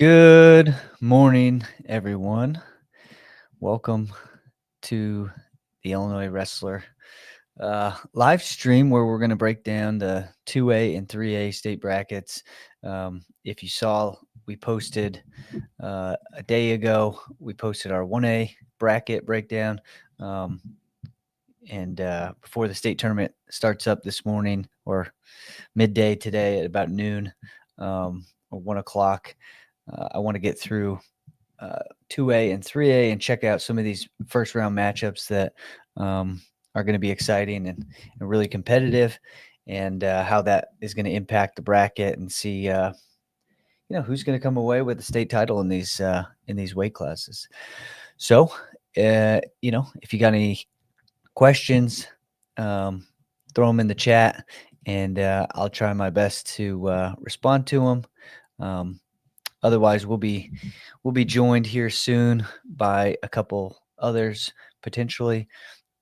Good morning, everyone. Welcome to the Illinois Wrestler live stream where we're going to break down the 2A and 3A state brackets. If you saw, we posted a day ago, we posted our 1A bracket breakdown. And before the state tournament starts up this morning or midday today at about noon or 1 o'clock, I want to get through 2A and 3A and check out some of these first round matchups that are going to be exciting and really competitive, and how that is going to impact the bracket, and see who's going to come away with the state title in these weight classes. So if you got any questions, throw them in the chat, and I'll try my best to respond to them. Otherwise, we'll be joined here soon by a couple others potentially.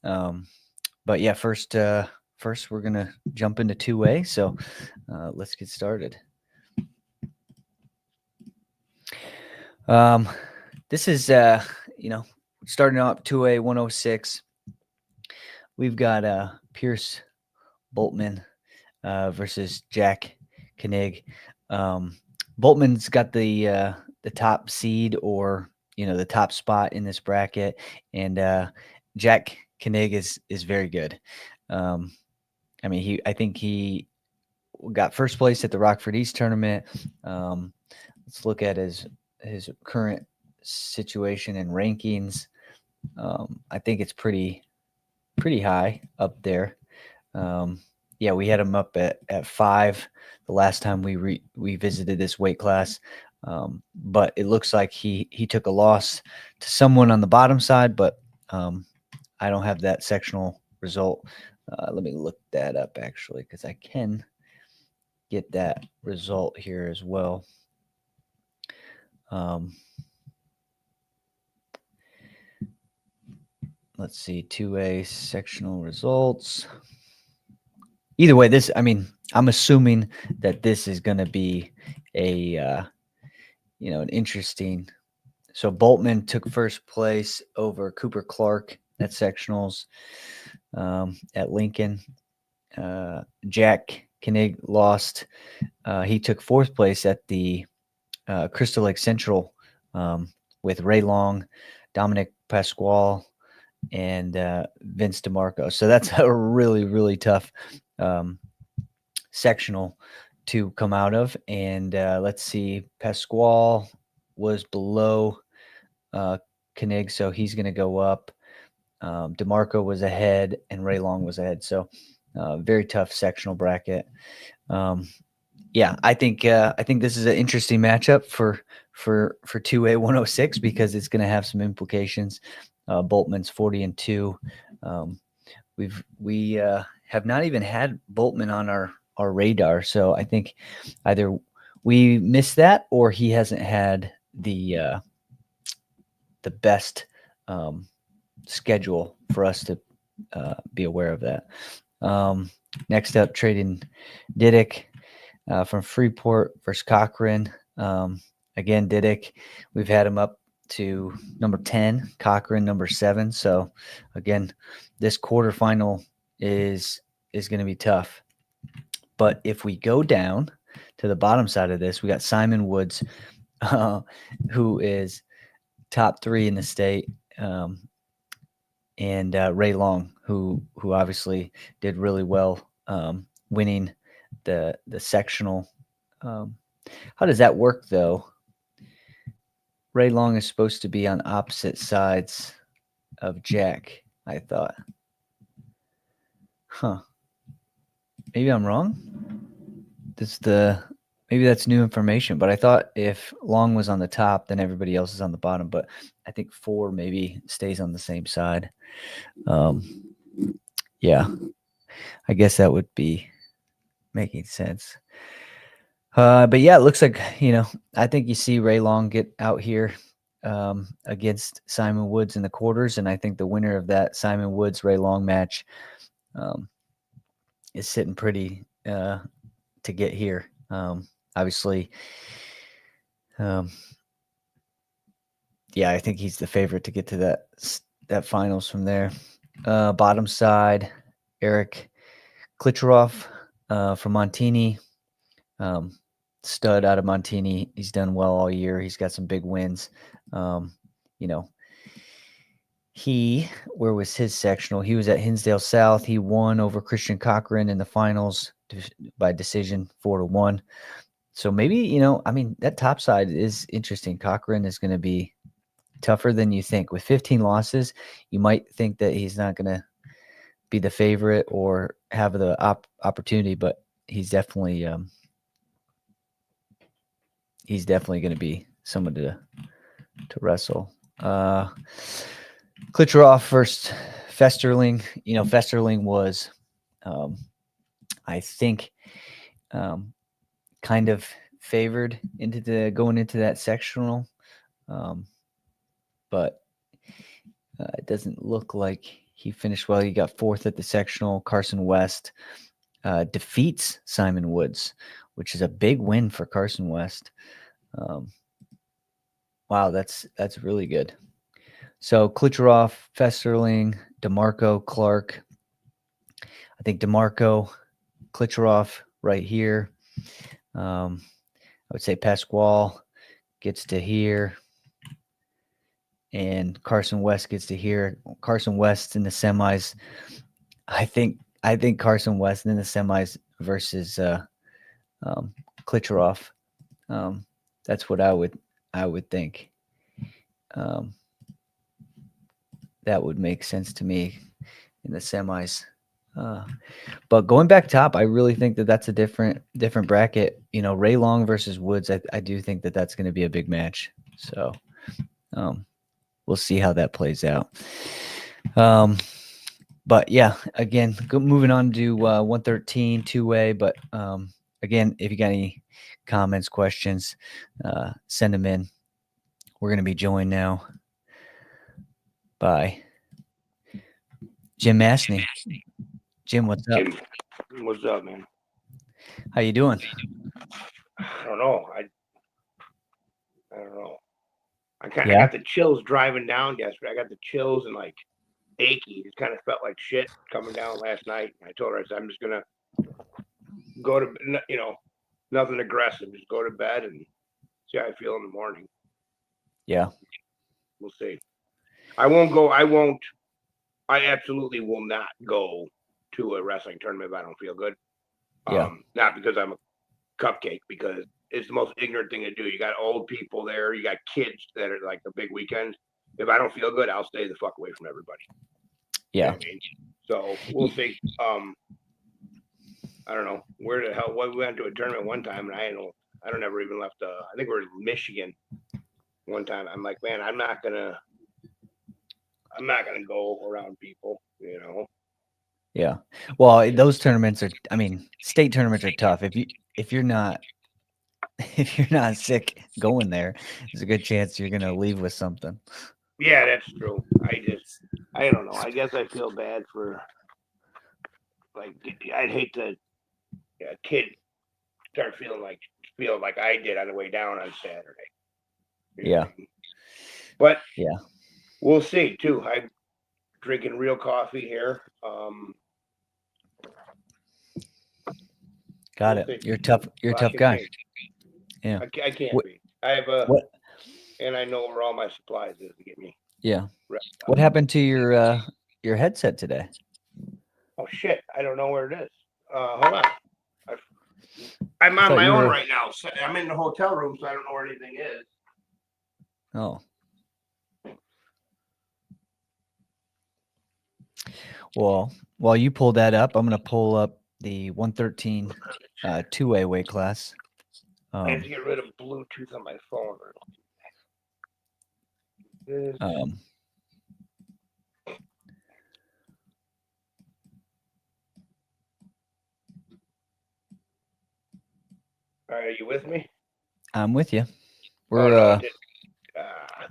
But yeah, first we're gonna jump into 2A. So let's get started. This is starting out 2A 106. We've got Pierce Boltman versus Jack Koenig. Boltman's got the top seed, or the top spot in this bracket, and Jack Koenig is very good. I think he got first place at the Rockford East tournament. Let's look at his current situation and rankings. I think it's pretty high up there. Yeah, we had him up at 5 the last time we visited this weight class. But it looks like he took a loss to someone on the bottom side, but I don't have that sectional result. Let me look that up, actually, because I can get that result here as well. Let's see, 2A sectional results. Either way, I'm assuming that this is going to be an interesting. So Boltman took first place over Cooper Clark at sectionals at Lincoln. Jack Koenig lost. He took fourth place at the Crystal Lake Central with Ray Long, Dominic Pasquale, and Vince DeMarco. So that's a really, really tough sectional to come out of. And let's see, Pasquale was below Koenig, so he's going to go up. DeMarco was ahead, and Ray Long was ahead. So very tough sectional bracket. Yeah, I think this is an interesting matchup for 2A 106 because it's going to have some implications. Boltman's 40-2. We have not even had Boltman on our radar, so I think either we missed that or he hasn't had the best schedule for us to be aware of that. Next up, Trading Didick from Freeport versus Cochran. Again, Didick, we've had him up to number 10, Cochran number 7. So again, this quarterfinal is going to be tough. But if we go down to the bottom side of this, we got Simon Woods, who is top 3 in the state, and Ray Long, who obviously did really well, winning the sectional. How does that work, though? Ray Long is supposed to be on opposite sides of Jack, I thought. Huh. Maybe I'm wrong. Maybe that's new information, but I thought if Long was on the top, then everybody else is on the bottom. But I think 4 maybe stays on the same side. Yeah, I guess that would be making sense. But yeah, it looks like, I think you see Ray Long get out here against Simon Woods in the quarters, and I think the winner of that Simon Woods-Ray Long match is sitting pretty to get here. Obviously, Yeah, I think he's the favorite to get to that finals from there. Bottom side, Eric Klicherov from Montini. Stud out of Montini. He's done well all year. He's got some big wins. Where was his sectional? He was at Hinsdale South. He won over Christian Cochran in the finals by decision 4-1. So maybe, that top side is interesting. Cochran is going to be tougher than you think. With 15 losses, you might think that he's not going to be the favorite or have the opportunity, but he's definitely going to be someone to wrestle. Klicherov versus Festerling. Festerling was, I think, kind of favored going into that sectional, but it doesn't look like he finished well. He got fourth at the sectional. Carson West defeats Simon Woods, which is a big win for Carson West. Wow, that's really good. So Klicherov, Festerling, DeMarco, Clark. I think DeMarco, Klicherov right here. I would say Pasquale gets to here, and Carson West gets to here. Carson West in the semis. I think Carson West in the semis versus Klicherov. That's what I would think. That would make sense to me in the semis. But going back top, I really think that that's a different bracket. Ray Long versus Woods. I do think that that's going to be a big match. So we'll see how that plays out. But yeah, again, moving on to 113 two-way. But again, if you got any comments, questions, send them in. We're going to be joined now by Jim Masney. Jim, what's up? Jim, what's up, man? How you doing? I don't know. I don't know. I got the chills driving down yesterday. I got the chills and like achy. It kind of felt like shit coming down last night. I told her, I said, I'm just gonna go to, nothing aggressive. Just go to bed and see how I feel in the morning. Yeah. We'll see. I absolutely will not go to a wrestling tournament if I don't feel good. Yeah. Not because I'm a cupcake, because it's the most ignorant thing to do. You got old people there. You got kids that are like a big weekend. If I don't feel good, I'll stay the fuck away from everybody. Yeah. You know what I mean? So we'll see. I don't know where the hell. We went to a tournament one time, and I don't ever even left. I think we were in Michigan one time. I'm like, man, I'm not gonna go around people. Yeah. Well, those tournaments are. I mean, state tournaments are tough. If you're not sick going there, there's a good chance you're gonna leave with something. Yeah, that's true. I don't know. I guess I feel bad for, like, I'd hate to a kid start feeling like I did on the way down on Saturday. Yeah. But yeah, we'll see too. I'm drinking real coffee here. Got it. You're tough. You're a tough guy. Yeah. I can't be. I have and I know where all my supplies is to get me. Yeah. What happened to your headset today? Oh shit! I don't know where it is. Hold on. I'm on my own right now. So I'm in the hotel room, so I don't know where anything is. Oh. Well, while you pull that up, I'm going to pull up the 113 two-way weight class. I have to get rid of Bluetooth on my phone. All right, are you with me? I'm with you. We're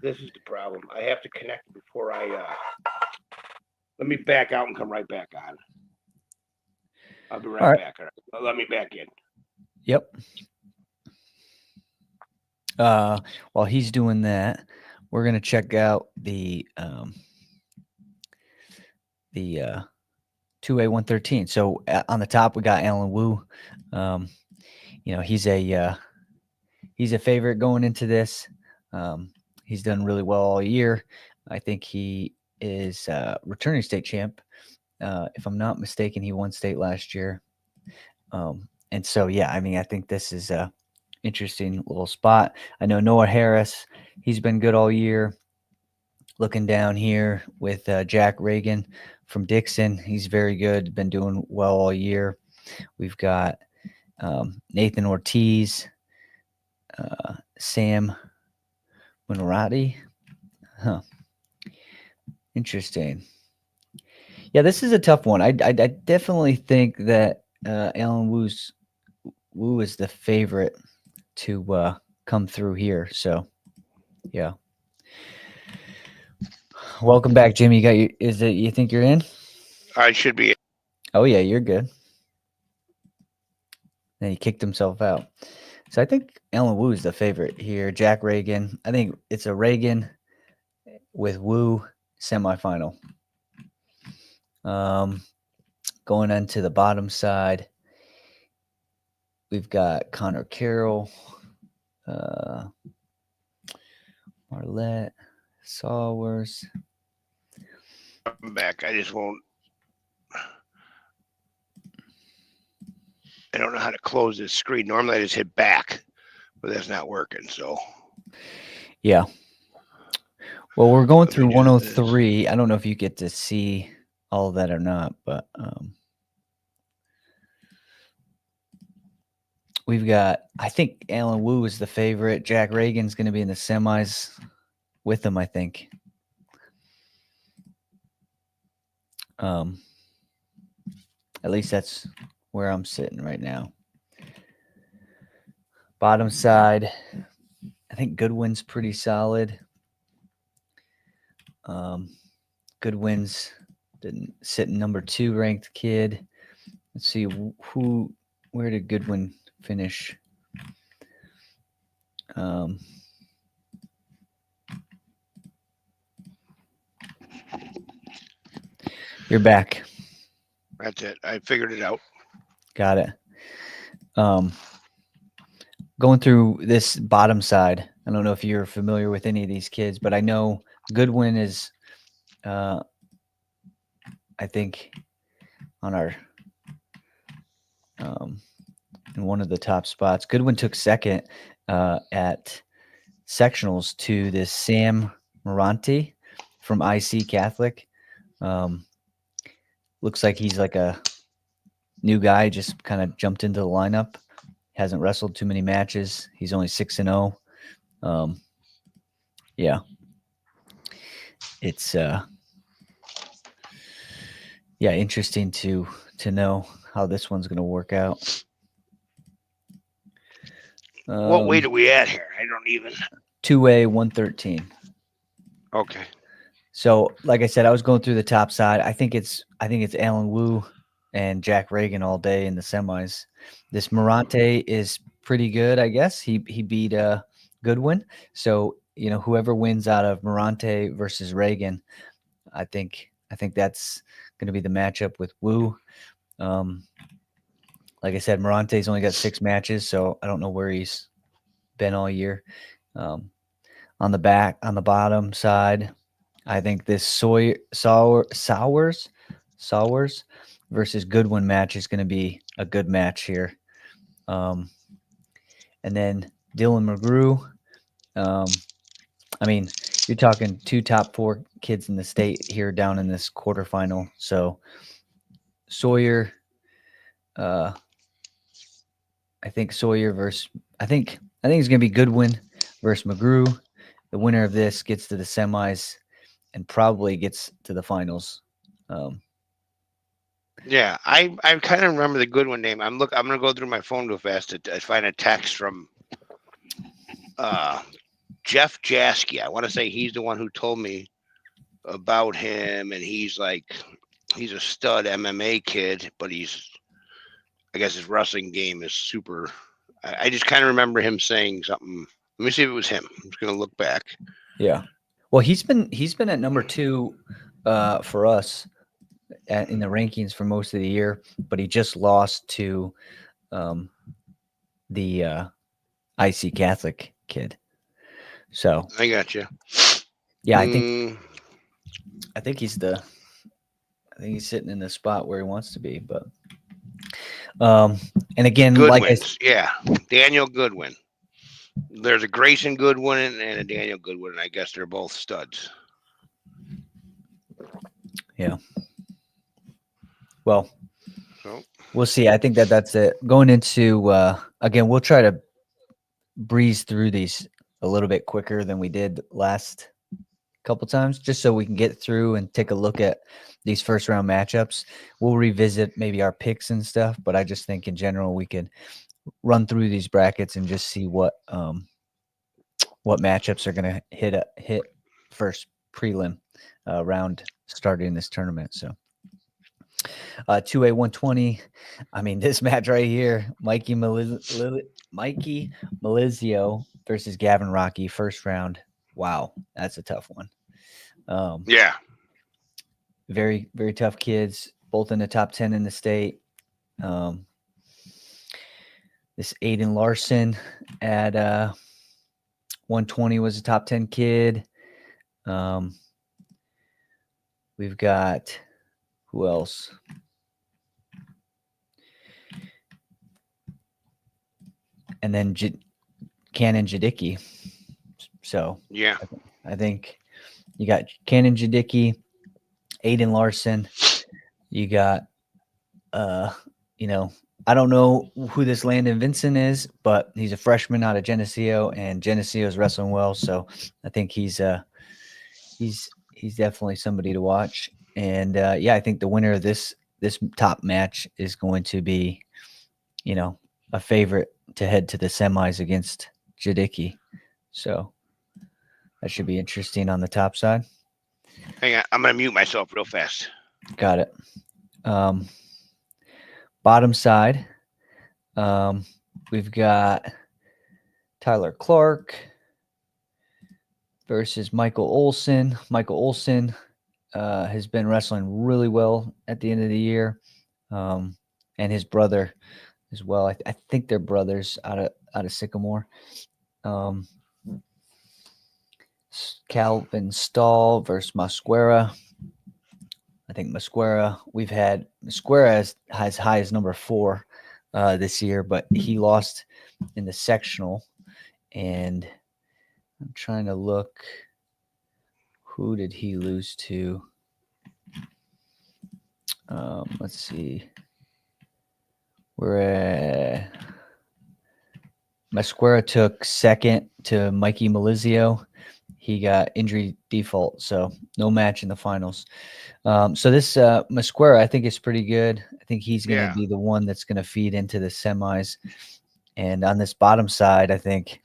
this is the problem. I have to connect before I let me back out and come right back on. I'll be right back. Let me back in. Yep. While he's doing that, we're gonna check out the 2A 113. So on the top we got Alan Wu. He's a favorite going into this. He's done really well all year. I think he is returning state champ. If I'm not mistaken, he won state last year. And so, yeah, I mean, I think this is a interesting little spot. I know Noah Harris, he's been good all year. Looking down here with Jack Reagan from Dixon, he's very good, been doing well all year. We've got Nathan Ortiz, Sam Minorati. Huh. Interesting. Yeah, this is a tough one. I definitely think that Alan Wu is the favorite to come through here. So, yeah. Welcome back, Jimmy. You got you? Is it? You think you're in? I should be. Oh yeah, you're good. Then he kicked himself out. So I think Alan Wu is the favorite here. Jack Reagan. I think it's a Reagan with Wu semifinal. Going into the bottom side, we've got Connor Carroll, Marlette, Sawers. I'm back. I just won't. I don't know how to close this screen. Normally I just hit back, but that's not working. So, yeah. Well, we're going through 103. I don't know if you get to see all of that or not, but we've got, I think Alan Wu is the favorite. Jack Reagan's going to be in the semis with him, I think. At least that's where I'm sitting right now. Bottom side, I think Goodwin's pretty solid. Goodwin's didn't sit in number 2 ranked kid. Let's see where did Goodwin finish? You're back. That's it. I figured it out. Got it. Going through this bottom side, I don't know if you're familiar with any of these kids, but I know Goodwin is, I think, on our in one of the top spots. Goodwin took second at sectionals to this Sam Moranti from IC Catholic. Looks like he's like a new guy, just kind of jumped into the lineup. Hasn't wrestled too many matches. He's only 6-0. Yeah. It's interesting to know how this one's going to work out. What weight are we at here? I don't even. 2A 113. Okay. So, like I said, I was going through the top side. I think it's Alan Wu and Jack Reagan all day in the semis. This Morante is pretty good, I guess. He beat Goodwin. So, whoever wins out of Morante versus Reagan, I think that's going to be the matchup with Wu. Like I said, Morante's only got 6 matches, so I don't know where he's been all year. On the bottom side, I think this Sowers versus Goodwin match is going to be a good match here. And then Dylan McGrew. I mean, you're talking 2 top 4 kids in the state here down in this quarterfinal. So Sawyer, I think Sawyer versus I think it's gonna be Goodwin versus McGrew. The winner of this gets to the semis and probably gets to the finals. Yeah, I kind of remember the Goodwin name. I'm gonna go through my phone real fast to find a text from Jeff Jaski. I want to say he's the one who told me about him, and he's a stud MMA kid, but I guess his wrestling game is super. I just kind of remember him saying something Let me see if it was him. I'm just gonna look back. Yeah. Well, he's been at number 2 for us in the rankings for most of the year, but he just lost to the IC Catholic kid. So I got you. yeah, I think he's sitting in the spot where he wants to be. But and again, like I Goodwin's. Yeah, Daniel Goodwin. There's a Grayson Goodwin and a Daniel Goodwin, and I guess they're both studs. yeah. Well, So we'll see. I think that's it. Going into again, we'll try to breeze through these a little bit quicker than we did last couple times, just so we can get through and take a look at these first round matchups. We'll revisit maybe our picks and stuff, but I just think in general we could run through these brackets and just see what matchups are going to hit first prelim round starting this tournament. So 2A 120. I mean, this match right here, Mikey Melizio versus Gavin Rocky, first round. Wow, that's a tough one. yeah, Very, very tough kids, both in the top 10 in the state. This Aiden Larson at 120 was a top 10 kid. We've got who else? And then Cannon Jadicki. So yeah. I think you got Cannon Jadicki, Aiden Larson. You got, I don't know who this Landon Vincent is, but he's a freshman out of Geneseo, and Geneseo is wrestling well. So I think he's definitely somebody to watch. And yeah, I think the winner of this top match is going to be, a favorite to head to the semis against Jadicki. So that should be interesting on the top side. Hang on, I'm gonna mute myself real fast. Got it. Bottom side, we've got Tyler Clark versus Michael Olson. Michael Olson has been wrestling really well at the end of the year, and his brother as well. I think they're brothers out of Sycamore. Calvin Stahl versus Mosquera. I think we've had Mosquera as high as number 4 this year, but he lost in the sectional. And I'm trying to look. Who did he lose to? Let's see. Mosquera took second to Mikey Melizio. He got injury default, so no match in the finals. So this Mosquera, I think, is pretty good. I think he's going to be the one that's going to feed into the semis. And on this bottom side, I think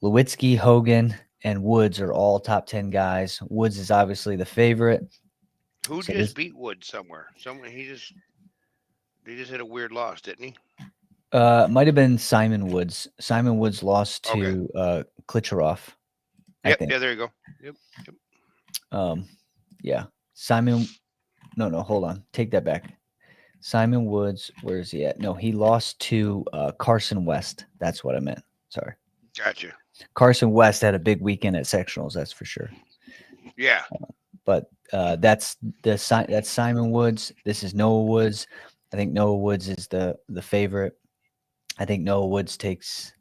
Lewitsky, Hogan, and Woods are all top 10 guys. Woods is obviously the favorite. Who just beat Woods somewhere? They just had a weird loss, didn't he? Might have been Simon Woods. Simon Woods lost to Klitscharov. Yep. Yeah, there you go. Yep. Yeah. Simon. No, hold on. Take that back. Simon Woods, where is he at? No, he lost to Carson West. That's what I meant. Sorry. Gotcha. Carson West had a big weekend at sectionals, that's for sure. Yeah. But that's Simon Woods. This is Noah Woods. I think Noah Woods is the favorite. I think Noah Woods takes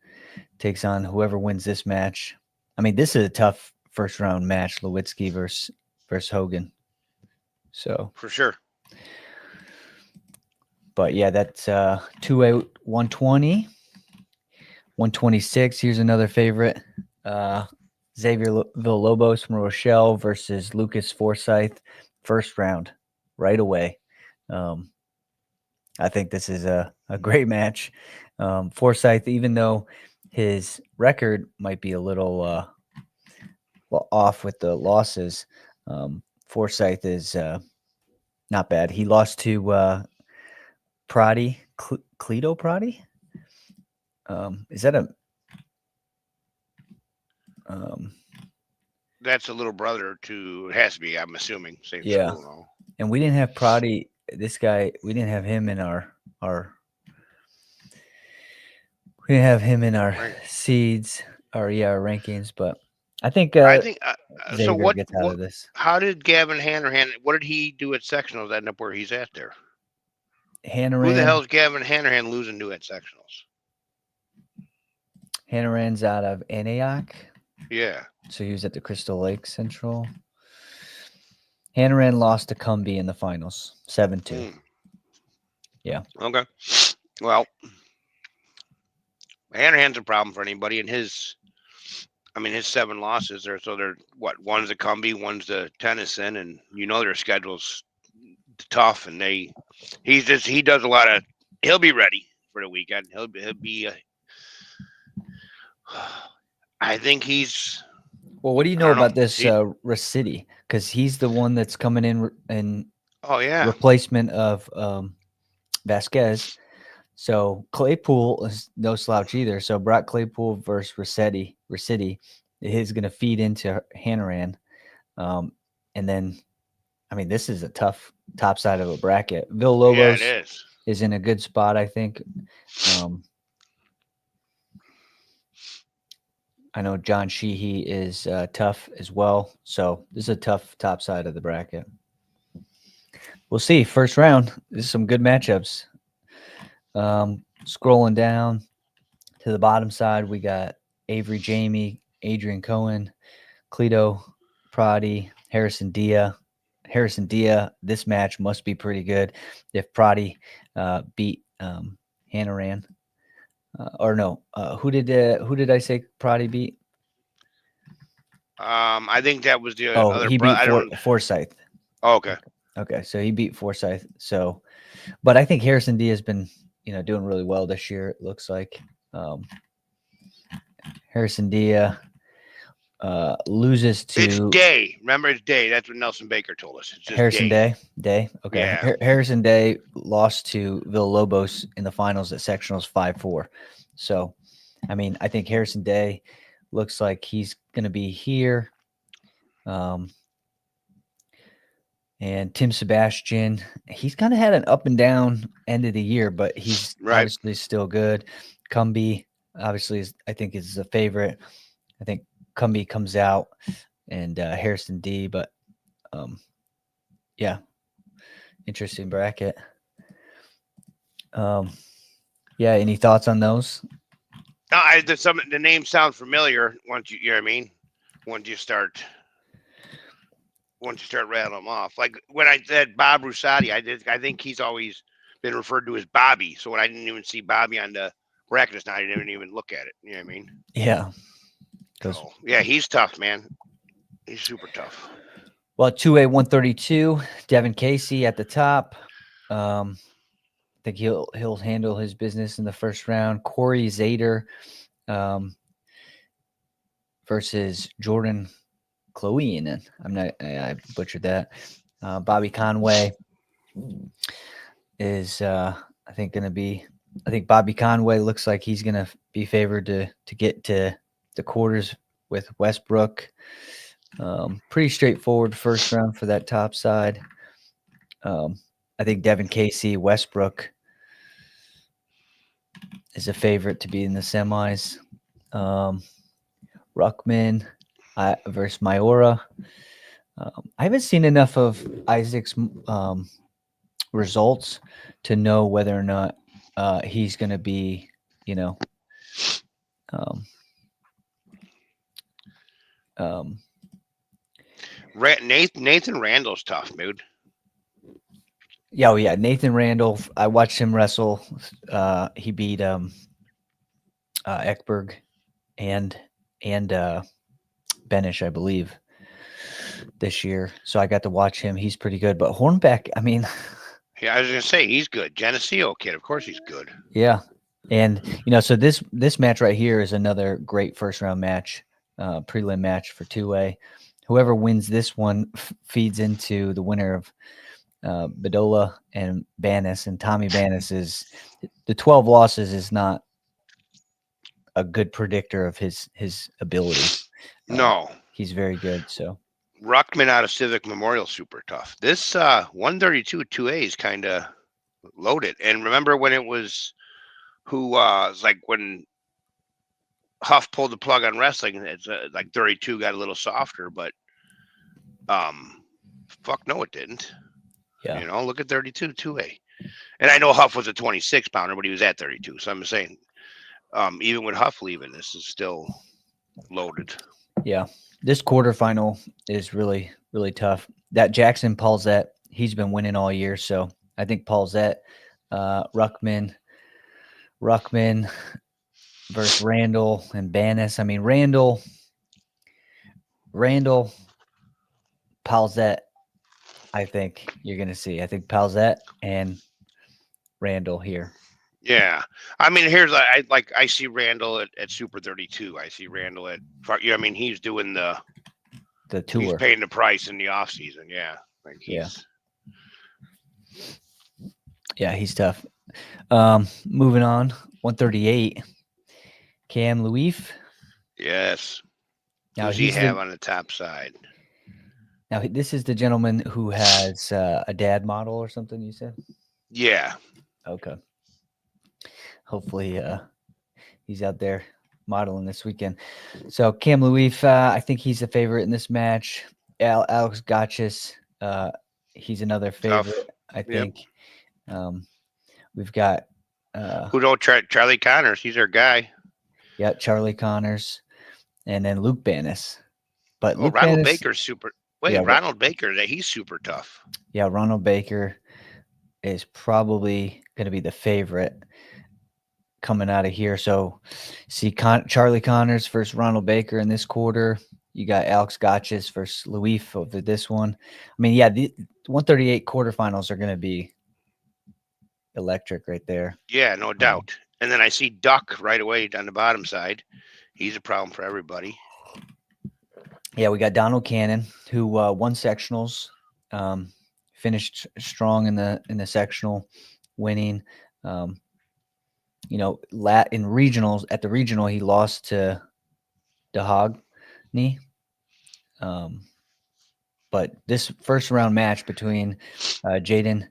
on whoever wins this match. I mean, this is a tough first round match, Lewitsky versus Hogan. So for sure. But yeah, that's 2A 120. 126. Here's another favorite. Xavier Villalobos from Rochelle versus Lucas Forsyth. First round, right away. I think this is a great match. Forsyth, even though his record might be a little off with the losses, Forsyth is not bad. He lost to Prati, Cleto Prati. Is that That's a little brother to. It has to be. I'm assuming same Yeah. school and all. And we didn't have Proddy. This guy, we didn't have him in our we didn't have him in our Right. seeds or our rankings, but I think I think. So Xavier what? gets out of this. How did Gavin Hanrahan? What did he do at sectionals? End up where he's at there. Hanrahan. Who the hell is Gavin Hanrahan losing to at sectionals? Hanrahan's out of Antioch. Yeah. So he was at the Crystal Lake Central. Hanrahan lost to Cumbie in the finals, 7-2. Yeah. Okay. Well, Hanrahan's a problem for anybody, and his 7 losses are so they're what? One's a Cumbie, one's the Tennyson, and their schedule's tough, and he does a lot of. He'll be ready for the weekend. He'll be. I think he's. Well, what do you know about this Riccitti? Because he's the one that's coming in Oh yeah. replacement of Vasquez. So Claypool is no slouch either. So Brock Claypool versus Riccitti is going to feed into Hanrahan. And then, this is a tough top side of a bracket. Villalobos Yeah, it is in a good spot, I think. I know John Sheehy is tough as well. So this is a tough top side of the bracket. We'll see. First round. This is some good matchups. Scrolling down to the bottom side, we got Avery Jamie, Adrian Cohen, Cleto Proddy, Harrison Dia. Harrison Dia, this match must be pretty good if Proddy beat Hanrahan. Who did I say Proddy beat? I think that was the other. He beat Forsyth. Oh, okay. Okay, so he beat Forsyth. So, but I think Harrison D has been, doing really well this year. It looks like Harrison D loses to. It's Day. Remember, it's Day. That's what Nelson Baker told us. It's just Harrison Day. Okay. Yeah. Harrison Day lost to Villalobos in the finals at sectionals 5-4. So, I think Harrison Day looks like he's going to be here. And Tim Sebastian, he's kind of had an up and down end of the year, but he's obviously still good. Cumbie, obviously, I think is a favorite. I think Cumbie comes out and Harrison D, but yeah, interesting bracket. Yeah, any thoughts on those? No, the names sound familiar once you know what I mean. Once you start rattling them off, like when I said Bob Russati, I think he's always been referred to as Bobby. So when I didn't even see Bobby on the bracket just now, I didn't even look at it. You know what I mean? Yeah. So, yeah, he's tough, man. He's super tough. Well, 2A 132, Devin Casey at the top. I think he'll handle his business in the first round. Corey Zader versus Jordan Chloe. I butchered that. Bobby Conway is I think Bobby Conway looks like he's going to be favored to get to the quarters with Westbrook. Pretty straightforward first round for that top side. I think Devin Casey, Westbrook is a favorite to be in the semis. Ruckman versus Mayora. I haven't seen enough of Isaac's results to know whether or not he's going to be, Nathan Randall's tough, dude. Yeah, Nathan Randall. I watched him wrestle. He beat Ekberg and Benish, I believe, this year. So I got to watch him. He's pretty good. But Hornbeck, yeah, I was gonna say he's good. Geneseo kid, of course he's good. Yeah, and so this match right here is another great first round match, prelim match for 2A. Whoever wins this one feeds into the winner of Bedolla and Banis, and Tommy Banis is the 12 losses is not a good predictor of his ability. No. He's very good. So Ruckman out of Civic Memorial, super tough. This 132 2A is kind of loaded. And remember when it was it's like when Huff pulled the plug on wrestling, it's like 32 got a little softer, but fuck no, it didn't. yeah, You know, look at 32 2A. And I know Huff was a 26 pounder, but he was at 32. So I'm saying, even with Huff leaving, this is still loaded. yeah. This quarterfinal is really, really tough. That Jackson Paulzette, he's been winning all year. So I think Paulzette, Ruckman versus Randall and Bannis. I mean, Randall, Paulzette, I think you're going to see. I think Paulzette and Randall here. Yeah, I mean, I see Randall at Super 32. I see Randall at, I mean, he's doing the tour. He's paying the price in the off season. Yeah, like he's tough. Moving on, 138. Cam Luif. Yes. Now Who's he have on the top side? Now this is the gentleman who has a dad model or something. You said. Yeah. Okay. Hopefully, he's out there modeling this weekend. So Cam Luif, I think he's the favorite in this match. Alex Gotchis, he's another favorite. Tough. I think. Yep. We've got who don't Charlie Connors. He's our guy. Yeah, Charlie Connors, and then Luke Bannis. But Luke Ronald Bannis, Baker's super. Wait, yeah, Ronald Baker, he's super tough. Yeah, Ronald Baker is probably going to be the favorite coming out of here. So, see Charlie Connors versus Ronald Baker in this quarter. You got Alex Gotchis versus Luif over this one. I mean, yeah, the 138 quarterfinals are going to be electric right there. Yeah, no doubt. And then I see Duck right away on the bottom side. He's a problem for everybody. Yeah, we got Donald Cannon, who won sectionals, finished strong in the sectional, winning. In regionals, at the regional, he lost to Dahogny. But this first round match between Jaden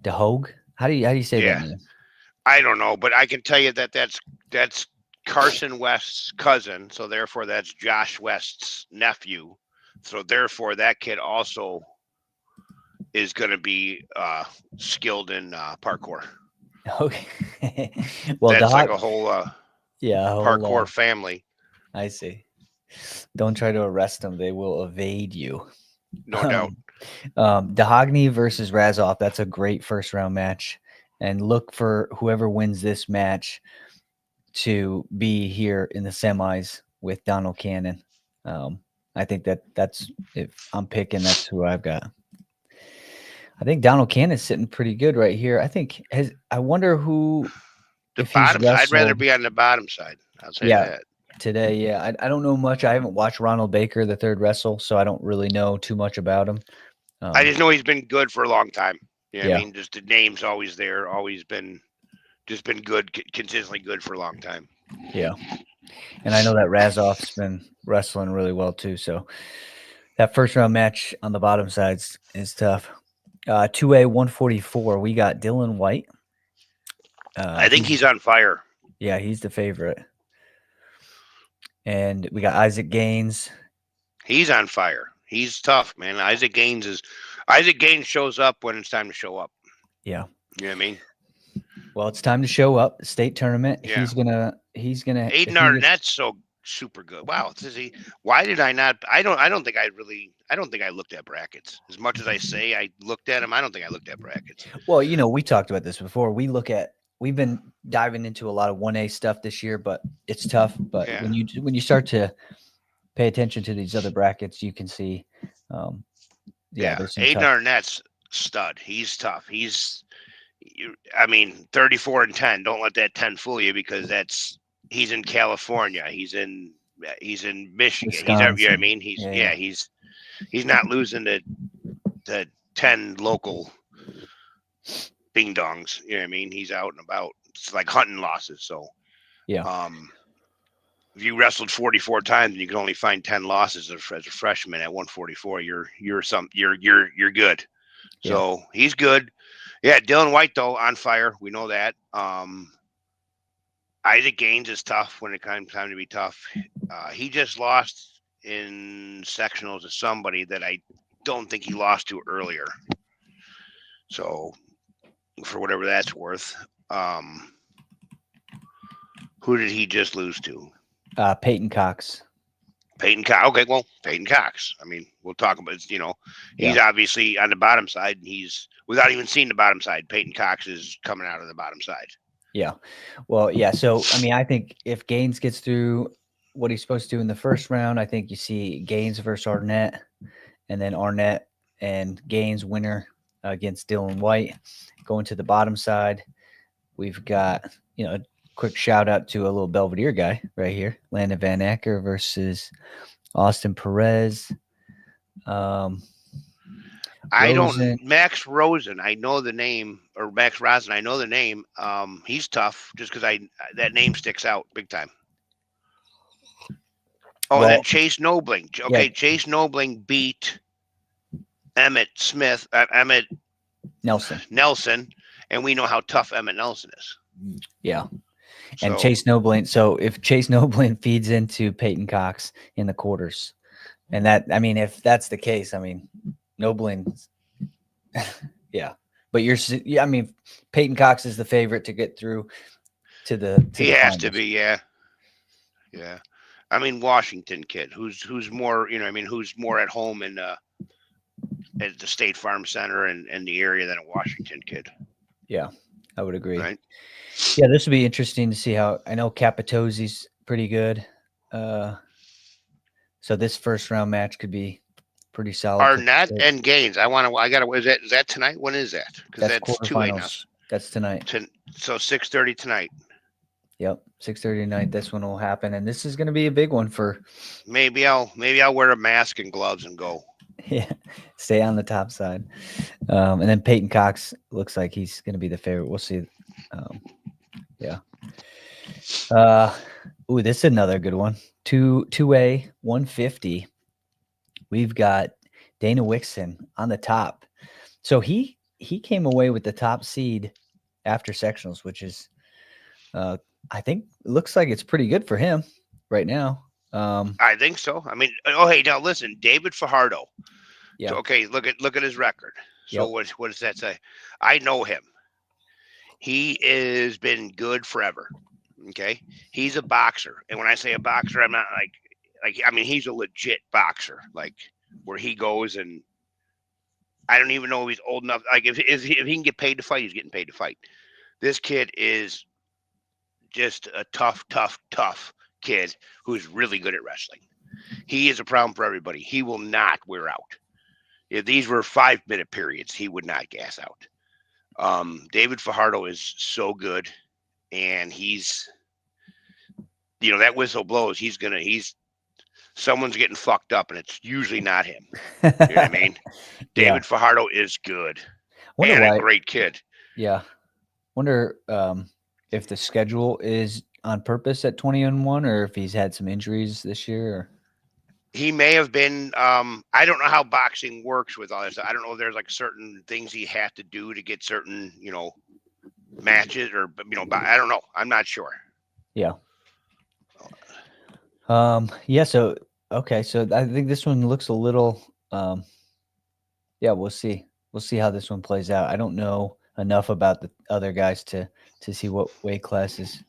DeHogue, how do you say that name? I don't know, but I can tell you that's Carson West's cousin, so therefore that's Josh West's nephew. So therefore that kid also is going to be skilled in parkour. Okay. Well, that's like a whole parkour family. I see. Don't try to arrest them; they will evade you. No doubt. Dahogny versus Razov. That's a great first round match, and look for whoever wins this match to be here in the semis with Donald Cannon. I think that's if I'm picking, that's who I've got. I think Donald Cannon's sitting pretty good right here. I wonder who. The bottom side. I'd rather be on the bottom side. I'll say that. Today, yeah. I don't know much. I haven't watched Ronald Baker, the third wrestle, so I don't really know too much about him. I just know he's been good for a long time. You know what I mean? Just the name's always there, always been good, consistently good for a long time. Yeah. And I know that Razov's been wrestling really well too. So that first round match on the bottom side is tough. 2A 144, we got Dylan White. I think he's on fire. Yeah, he's the favorite. And we got Isaac Gaines. He's on fire. He's tough, man. Isaac Gaines shows up when it's time to show up. Yeah. You know what I mean? Well, it's time to show up. State tournament. Yeah. He's gonna Aiden Arnett's so super good. Wow. Why did I not? I don't think I looked at brackets. As much as I say I looked at them, I don't think I looked at brackets. Well, we talked about this before. We've been diving into a lot of 1A stuff this year, but it's tough. But when you start to pay attention to these other brackets, you can see. Aiden Arnett's stud. He's tough. He's 34 and 10. Don't let that 10 fool you, because he's in California. He's in Michigan. Wisconsin. You know what I mean? He's not losing the 10 local ding dongs. You know what I mean? He's out and about. It's like hunting losses. So if you wrestled 44 times and you can only find 10 losses as a freshman at 144, you're good. Yeah. So he's good. Yeah, Dylan White though on fire. We know that. Isaac Gaines is tough when it comes time to be tough. He just lost in sectionals to somebody that I don't think he lost to earlier. So for whatever that's worth, who did he just lose to? Peyton Cox. Peyton Cox. Okay, well, Peyton Cox. I mean, we'll talk about it. He's obviously on the bottom side, and he's without even seeing the bottom side. Peyton Cox is coming out of the bottom side. Yeah. Well, yeah. So, I mean, I think if Gaines gets through what he's supposed to do in the first round, I think you see Gaines versus Arnett, and then Arnett and Gaines winner against Dylan White. Going to the bottom side, we've got, a quick shout out to a little Belvedere guy right here, Landon Van Acker versus Austin Perez. Max Rosen. I know the name, or Max Rosen. I know the name. He's tough just because that name sticks out big time. Oh, and then Chase Nobling. Okay, yeah. Chase Nobling beat Emmett Nelson, and we know how tough Emmett Nelson is. Yeah. And Chase Nobling. So if Chase Nobling feeds into Peyton Cox in the quarters, and if that's the case, Nobling, yeah. But Peyton Cox is the favorite to get through to the. He has to be, yeah. Yeah. Washington kid, who's more, who's more at home at the State Farm Center and the area than a Washington kid. Yeah, I would agree. Right. Yeah, this would be interesting to see how. I know Capitozzi's pretty good. So this first round match could be pretty solid. Arnett and Gaines. Is that tonight? When is that? Because that's quarterfinals. That's tonight. So 6:30 tonight. Yep, 6:30 tonight. This one will happen, and this is going to be a big one for. Maybe I'll wear a mask and gloves and go. Yeah, stay on the top side, and then Peyton Cox looks like he's going to be the favorite. We'll see. Yeah. This is another good one. 2A 150. We've got Dana Wixon on the top. So he came away with the top seed after sectionals, which is, I think, looks like it's pretty good for him right now. I think so. Hey, now listen, David Fajardo. Yeah. So, okay, look at his record. So what does that say? I know him. He has been good forever. Okay, he's a boxer, and when I say a boxer, I'm not he's a legit boxer. Like where he goes, and I don't even know if he's old enough. Like if he can get paid to fight, he's getting paid to fight. This kid is just a tough kid who's really good at wrestling. He is a problem for everybody. He will not wear out. If these were 5-minute periods, he would not gas out. David Fajardo is so good, and he's, that whistle blows. Someone's getting fucked up, and it's usually not him. You know what I mean? David Fajardo is good and a great kid. Yeah. Wonder if the schedule is on purpose at 20-1, or if he's had some injuries this year. Or... He may have been. I don't know how boxing works with all this. I don't know if there's like certain things he has to do to get certain, matches, or I don't know. I'm not sure. Yeah. So okay. So I think this one looks a little. We'll see. We'll see how this one plays out. I don't know enough about the other guys to see what weight classes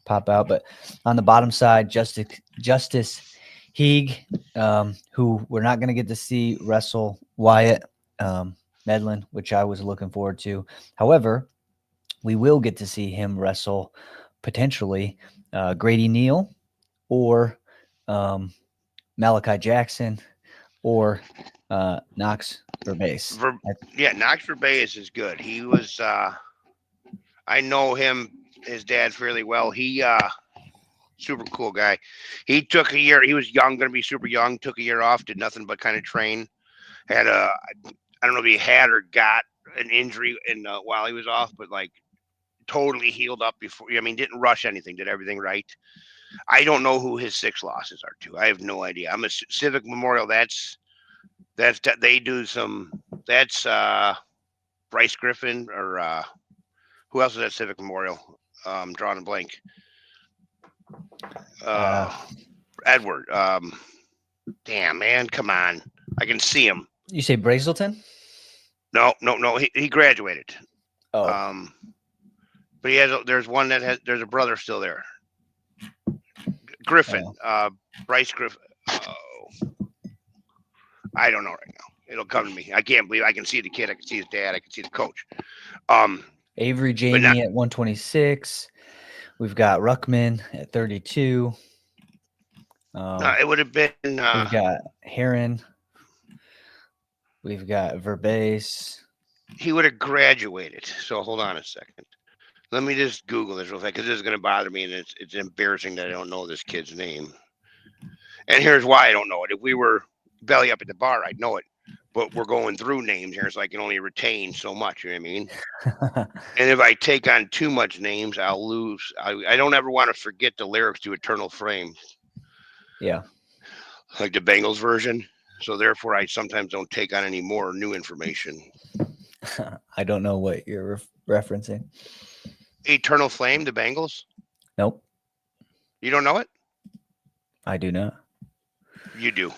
pop out, but on the bottom side, Justice Heeg, who we're not going to get to see wrestle Wyatt Medlin, which I was looking forward to. However, we will get to see him wrestle potentially Grady Neal or Malachi Jackson or Knox Verbace. Knox Verbace is good. He was I know his dad fairly well. He super cool guy. He took a year. He was young, going to be super young. Took a year off. Did nothing but kind of train. Had I don't know if he had or got an injury while he was off, but like totally healed up before. Didn't rush anything. Did everything right. I don't know who his 6 losses are to. I have no idea. I'm a Civic Memorial. That's they do some. That's Bryce Griffin or who else is at Civic Memorial? Drawing a blank. Edward. Damn man, come on. I can see him. You say Brazelton? No. He graduated. Oh. But there's one that there's a brother still there. Griffin. Bryce Griffin. Oh. I don't know right now. It'll come to me. I can't believe I can see the kid. I can see his dad. I can see the coach. Avery Jamie at 126. We've got Ruckman at 32. It would have been. We've got Heron. We've got Verbase. He would have graduated. So hold on a second. Let me just Google this real fast because this is going to bother me, and it's embarrassing that I don't know this kid's name. And here's why I don't know it. If we were belly up at the bar, I'd know it. But we're going through names here, so I can only retain so much. You know what I mean? And if I take on too much names, I'll lose. I don't ever want to forget the lyrics to Eternal Flame. Yeah. Like the Bengals version. So therefore, I sometimes don't take on any more new information. I don't know what you're referencing. Eternal Flame, the Bengals? Nope. You don't know it? I do not. You do.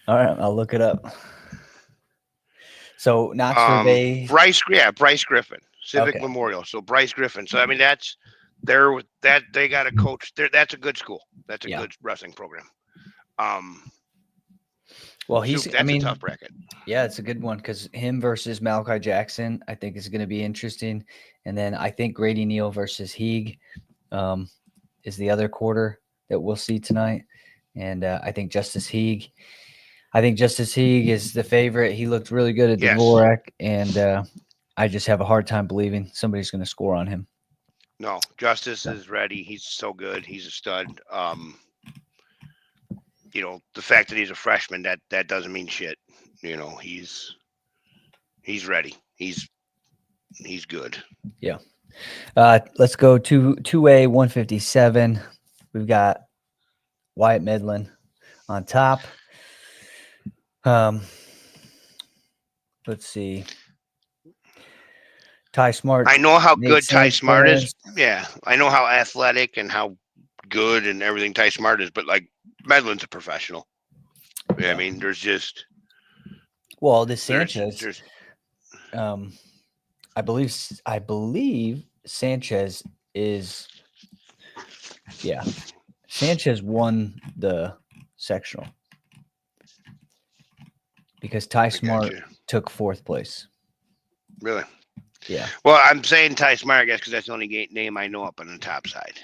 All right, I'll look it up. So Knoxville Bay. Bryce Griffin, Civic Memorial. So Bryce Griffin. So I mean that's they got a coach there. That's a good school. That's a good wrestling program. Well, a tough bracket. Yeah, it's a good one because him versus Malachi Jackson, I think is going to be interesting. And then I think Grady Neal versus Heeg is the other quarter that we'll see tonight. And I think Justice Heeg is the favorite. He looked really good at Dvorak, and I just have a hard time believing somebody's going to score on him. No, Justice is ready. He's so good. He's a stud. The fact that he's a freshman, that doesn't mean shit. He's ready. He's good. Yeah. Let's go to 2A 157. We've got Wyatt Medlin on top. Let's see. Ty Smart. I know how good Ty Smart is. Yeah. I know how athletic and how good and everything Ty Smart is, but like Medlin's a professional. Yeah. I mean, there's just. Well, this Sanchez. I believe Sanchez is. Yeah. Sanchez won the sectional because Ty Smart took 4th place. Really? Yeah. Well, I'm saying Ty Smart, I guess, because that's the only name I know up on the top side.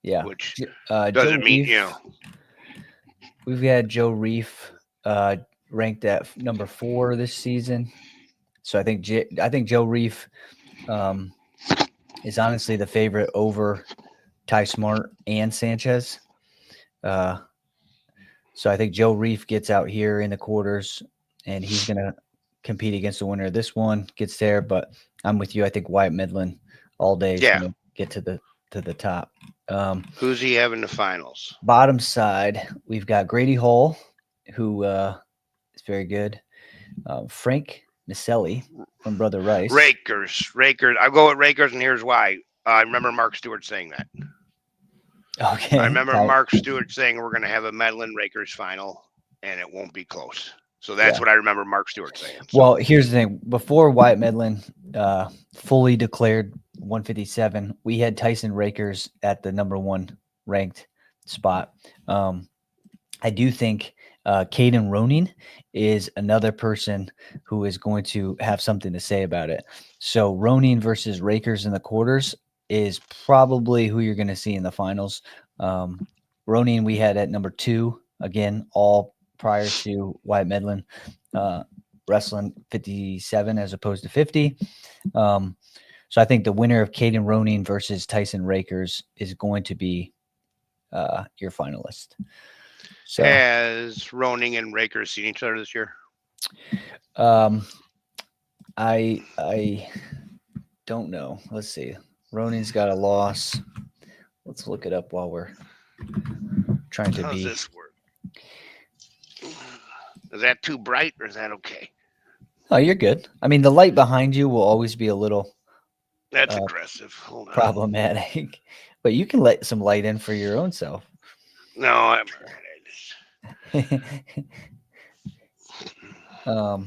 Yeah. Which doesn't mean, We've had Joe Reef ranked at number 4 this season. So I think Joe Reef is honestly the favorite over Ty Smart and Sanchez. So I think Joe Reef gets out here in the quarters, and he's going to compete against the winner of this one, gets there. But I'm with you. I think Wyatt Medlin all day is going to get to the top. Who's he have in the finals? Bottom side, we've got Grady Hall, who is very good. Frank Nicelli from Brother Rice. Rakers. I'll go with Rakers, and here's why. I remember Mark Stewart saying that. Okay. I remember Mark Stewart saying we're going to have a Medlin Rakers final, and it won't be close. So that's what I remember Mark Stewart saying. So. Well, here's the thing. Before Wyatt Medlin fully declared 157, we had Tyson Rakers at the number 1 ranked spot. I do think Caden Ronin is another person who is going to have something to say about it. So Ronin versus Rakers in the quarters is probably who you're going to see in the finals. Ronin we had at number 2, again, all prior to Wyatt Medlin wrestling 57 as opposed to 50. So I think the winner of Caden Ronin versus Tyson Rakers is going to be your finalist. So, has Ronin and Rakers seen each other this year? I don't know. Let's see. Ronin's got a loss. Let's look it up while we're Trying to How's be. this work? Is that too bright or is that okay? Oh, you're good. I mean, the light behind you will always be a little That's aggressive. Hold on. problematic, but you can let some light in for your own self. No, I'm all right.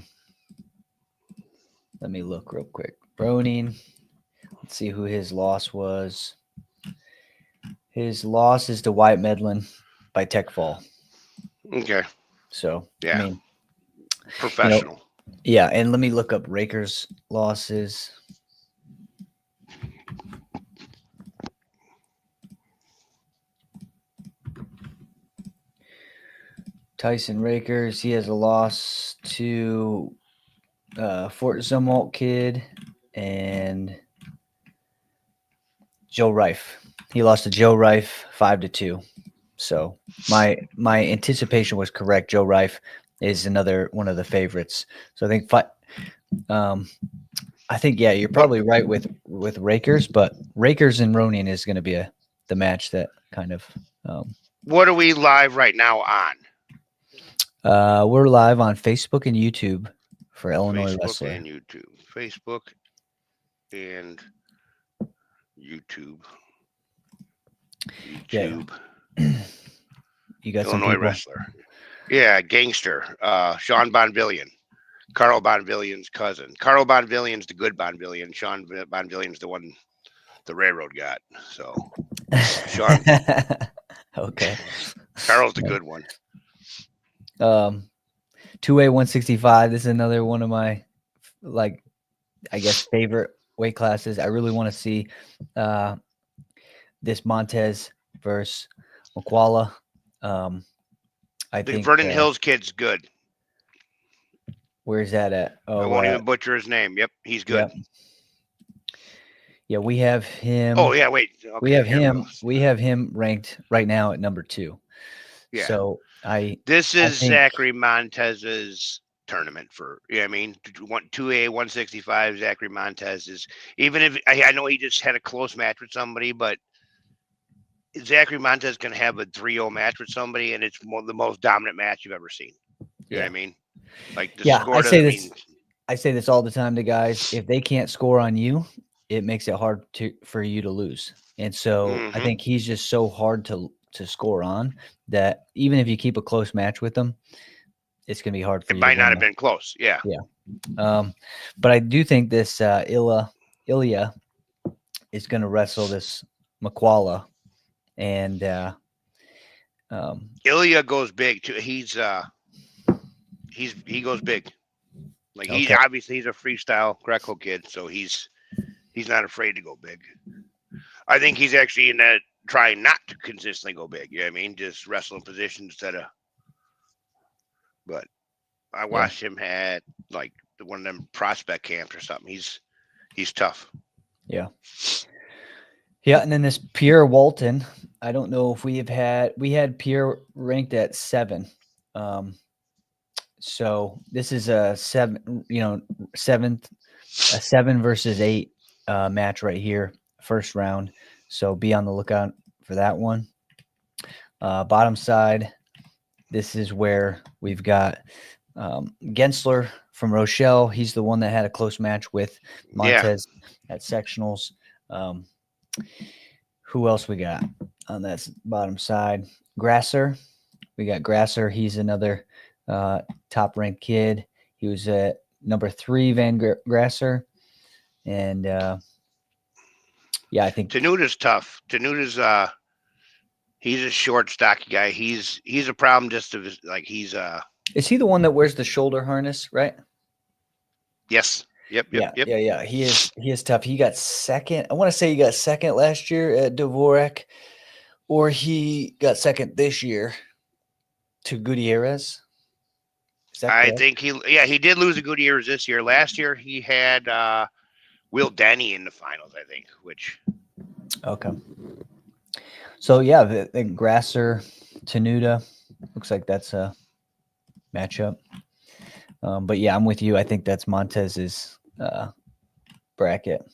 Let me look real quick. Broning. Let's see who his loss was. His loss is to Wyatt Medlin by tech fall. Okay. So, Yeah. I mean, Professional. yeah, and let me look up Raker's losses. Tyson Rakers, he has a loss to Fort Zumwalt kid and Joe Rife. He lost to Joe Rife 5-2. So my anticipation was correct. Joe Rife is another one of the favorites. So I think yeah, you're probably right with Rakers, but Rakers and Ronin is going to be the match that kind of. What are we live right now on? We're live on Facebook and YouTube for Illinois Facebook Wrestler. and YouTube. Facebook and YouTube. YouTube. Yeah. You got Illinois some people. Wrestler. Yeah, Gangster. Sean Bonvillian. Carl Bonvillian's cousin. Carl Bonvillian's the good Bonvillian. Sean Bonvillian's the one the railroad got. So Sean. Okay. Carl's the good one. 2A 165. This is another one of my, I guess, favorite weight classes. I really want to see this Montez versus McQualla. I think Vernon Hills kid's good. Where's that at? I won't even butcher his name. Yep, he's good. Yep. Yeah, we have him. Oh yeah, wait. Okay, we have him. We have him ranked right now at number 2. Yeah. So This is Zachary Montez's tournament for. I mean, 2A 165. Zachary Montez is, even if I know he just had a close match with somebody, but Zachary Montez can have a 3-0 match with somebody, and it's the most dominant match you've ever seen. You know what I mean? Like the score I say doesn't mean. I say this all the time to guys. If they can't score on you, it makes it hard for you to lose. And so I think he's just so hard to score on that even if you keep a close match with them, it's going to be hard for you. It might not have been close. Yeah. Yeah. But I do think this Ilya is going to wrestle this McQualla, and Ilya goes big too. He goes big. Like he's a freestyle Greco kid, so he's not afraid to go big. I think he's actually in that trying not to consistently go big. You know what I mean? Just wrestle in position instead of. But I watched him at like one of them prospect camps or something. He's tough. Yeah. Yeah, and then this Pierre Walton. I don't know if we had Pierre ranked at 7. So this is a 7 versus 8 match right here, first round. So be on the lookout for that one. Bottom side, this is where we've got Gensler from Rochelle. He's the one that had a close match with Montez at sectionals. Who else we got on that bottom side? Grasser. We got Grasser. He's another top-ranked kid. He was at number 3, Van Grasser. And, I think Tenuta's tough. Tenuta's he's a short, stocky guy. He's a problem just to like he's Is he the one that wears the shoulder harness, right? Yes. Yep. Yeah. He is tough. He got second. I want to say he got second last year at Dvorak, or he got second this year to Gutierrez. I think he did lose to Gutierrez this year. Last year he had Will Denny in the finals, I think. Okay. So yeah, the Grasser Tenuta looks like that's a matchup. But yeah, I'm with you. I think that's Montez's bracket.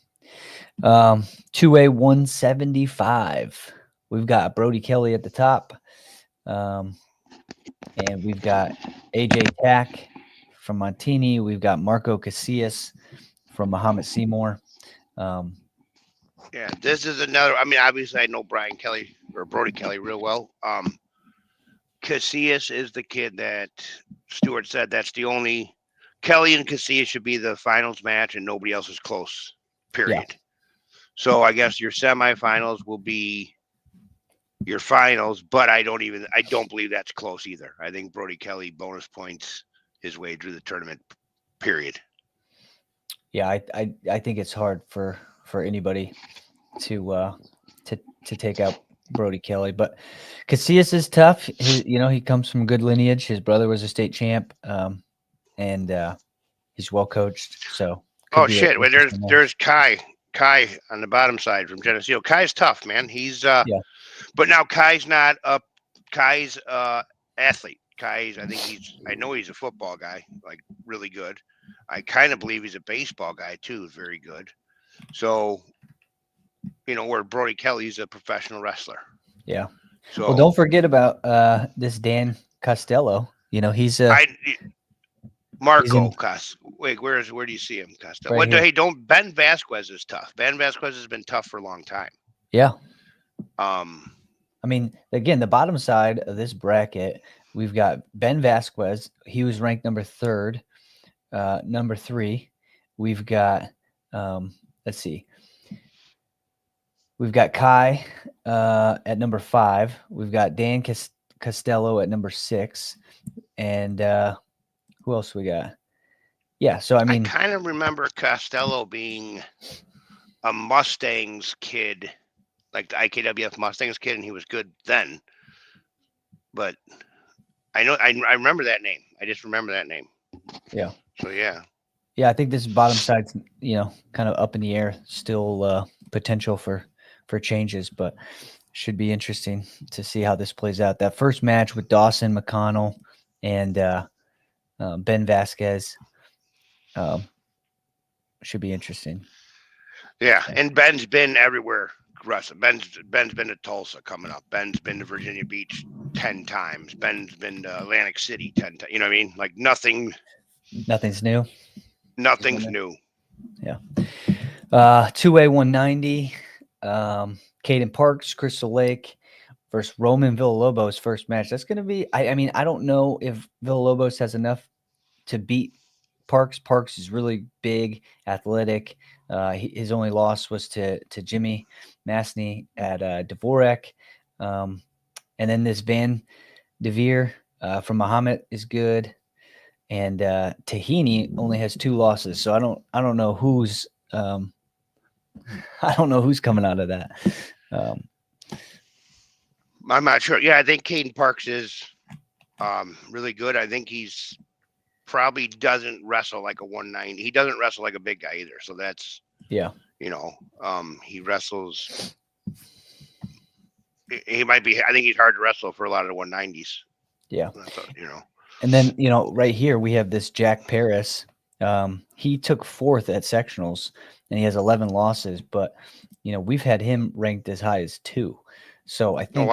2A 175. we've got Brody Kelly at the top, and we've got AJ Tack from Montini. We've got Marco Casillas from Muhammad Seymour. Yeah, this is another. I mean, obviously, I know Brian Kelly or Brody Kelly real well. Casillas is the kid that Stewart said that's the only. Kelly and Casillas should be the finals match, and nobody else is close. Period. Yeah. So I guess your semifinals will be your finals, but I don't believe that's close either. I think Brody Kelly bonus points his way through the tournament. Period. Yeah, I think it's hard for anybody to take out Brody Kelly, but Casillas is tough. He comes from good lineage. His brother was a state champ, and he's well coached. So shit! Well, there's Kai on the bottom side from Geneseo. Kai's tough, man. He's but now Kai's not up. Kai's athlete. I know he's a football guy, like really good. I kind of believe he's a baseball guy too, very good. So, where Brody Kelly's a professional wrestler. Yeah. So, well, don't forget about this Dan Costello. He's Marco Costello. Wait, where do you see him, Costello? Right hey, Ben Vasquez is tough. Ben Vasquez has been tough for a long time. Yeah. I mean, again, the bottom side of this bracket, we've got Ben Vasquez. He was ranked number 3. Number 3, we've got let's see. We've got Kai at number 5. We've got Dan Costello at number 6. And who else we got? Yeah, so I mean, I kind of remember Costello being a Mustangs kid, like the IKWF Mustangs kid, and he was good then. But I remember that name. I just remember that name. Yeah. So yeah. Yeah, I think this bottom side's kind of up in the air. Still potential for changes, but should be interesting to see how this plays out. That first match with Dawson McConnell and Ben Vasquez should be interesting. Yeah, and Ben's been everywhere. Ben's been to Tulsa coming up. Ben's been to Virginia Beach 10 times. Ben's been to Atlantic City 10 times. You know what I mean? Like nothing's new. Nothing's new. Yeah. 2A 190. Caden Parks, Crystal Lake versus Roman Villalobos first match. That's going to be, I mean, I don't know if Villalobos has enough to beat Parks. Parks is really big, athletic. His only loss was to Jimmy Masney at Dvorak. And then this Van Devere from Muhammad is good. And Tahini only has 2 losses. So I don't know who's coming out of that. I'm not sure. Yeah, I think Caden Parks is really good. I think he's probably doesn't wrestle like a 190. He doesn't wrestle like a big guy either. So that's he wrestles. He might be. I think he's hard to wrestle for a lot of the 190s. Yeah. And then right here we have this Jack Paris. He took 4th at sectionals, and he has 11 losses. But we've had him ranked as high as 2. So I think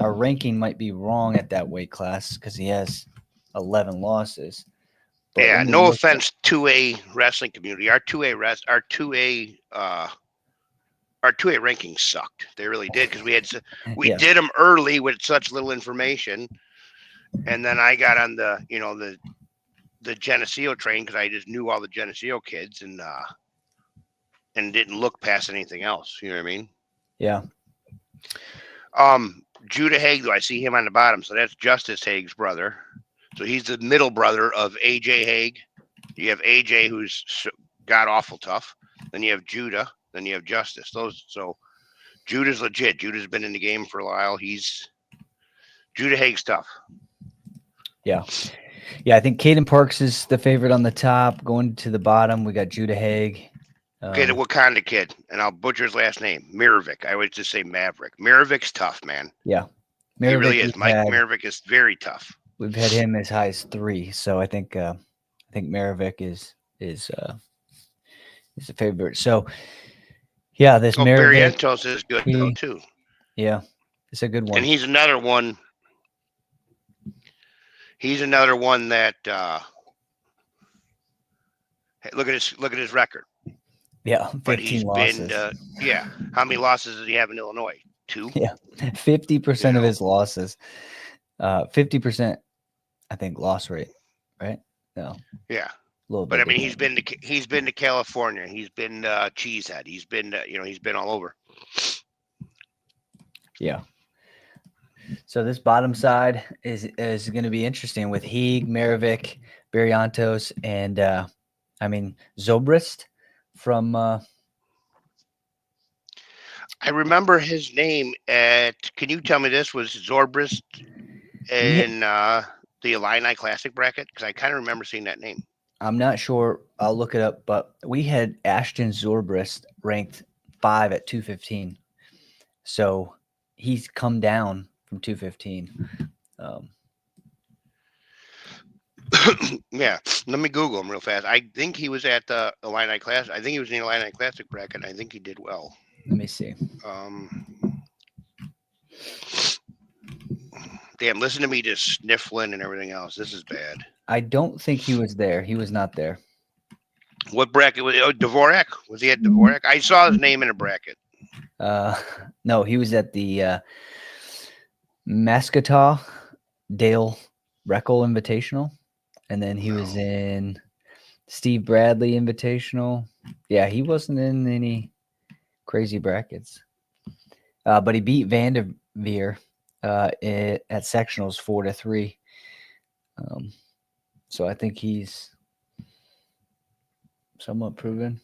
our ranking might be wrong at that weight class because he has 11 losses. But yeah, no offense to a wrestling community. Our 2A rankings sucked. They really did because we did them early with such little information, and then I got on the Geneseo train because I just knew all the Geneseo kids and didn't look past anything else. You know what I mean? Yeah. Judah Haig, though, I see him on the bottom, so that's Justice Haig's brother. So he's the middle brother of AJ Haig. You have AJ, who's god awful tough. Then you have Judah. Then you have Justice. So Judah's legit. Judah's been in the game for a while. Judah Haig's tough. Yeah. Yeah, I think Caden Parks is the favorite on the top. Going to the bottom, we got Judah Haig. Okay, the Wakanda kid, and I'll butcher his last name, Mirovic. I always just say Maverick. Mirovic's tough, man. Yeah. He really is. Mike Mirovic is very tough. We've had him as high as 3, so I think Mirovic is the favorite. So, yeah, this Barrientos is good though too. Yeah, It's a good one. And he's another one. He's another one that look at his record. Yeah, 15 But he's losses. been How many losses does he have in Illinois? 2. Yeah, 50% of his losses. 50%, I think, loss rate. Right? No. Yeah. A little But bit. I mean, he's been to California. He's been Cheesehead. He's been he's been all over. Yeah. So this bottom side is going to be interesting with Heeg, Maravik, Barrientos, and Zobrist from. I remember his name at. Can you tell me this was Zobrist in the Illini Classic bracket? Because I kind of remember seeing that name. I'm not sure. I'll look it up, but we had Ashton Zobrist ranked 5 at 215. So he's come down from 215. Yeah, let me Google him real fast. I think he was at the Illini Classic. I think he was in the Illini Classic bracket. I think he did well. Let me see. Damn, listen to me just sniffling and everything else. This is bad. I don't think he was there. He was not there. What bracket was it? Oh, Dvorak? Was he at Dvorak? I saw his name in a bracket. No, he was at the Mascataw Dale Reckel Invitational, and then he was in Steve Bradley Invitational. Yeah, he wasn't in any crazy brackets, but he beat Vanderveer at sectionals 4-3. So I think he's somewhat proven.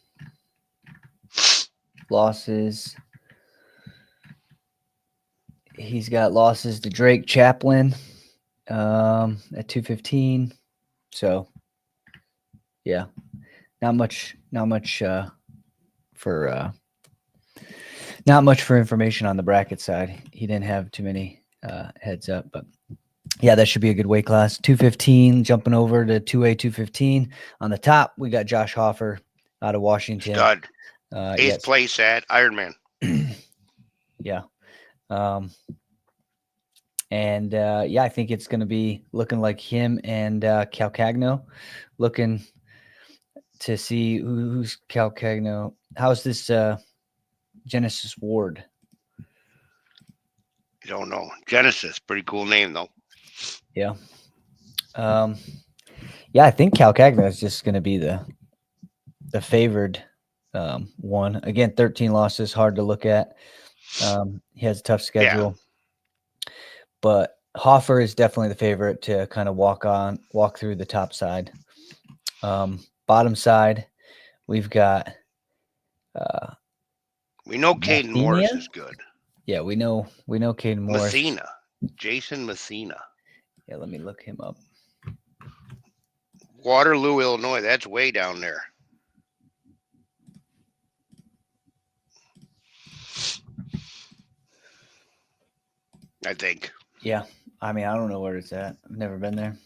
Losses. He's got losses to Drake Chaplin at 215. So yeah, not much for information on the bracket side. He didn't have too many heads up, but yeah, that should be a good weight class. 215, jumping over to 2A 215. On the top, we got Josh Hoffer out of Washington. Stud. 8th place at Ironman. Yeah. I think it's going to be looking like him and Calcagno, looking to see who's Calcagno. How's this Genesis Ward? I don't know. Genesis, pretty cool name though. Yeah. I think Calcagno is just going to be the favored one. Again, 13 losses, hard to look at. He has a tough schedule. Yeah. But Hoffer is definitely the favorite to kind of walk through the top side. Bottom side, we've got we know Caden Morris is good. Yeah, we know Caden Morris. Messina. Jason Messina. Yeah, let me look him up. Waterloo, Illinois. That's way down there. I think. Yeah. I mean, I don't know where it's at. I've never been there.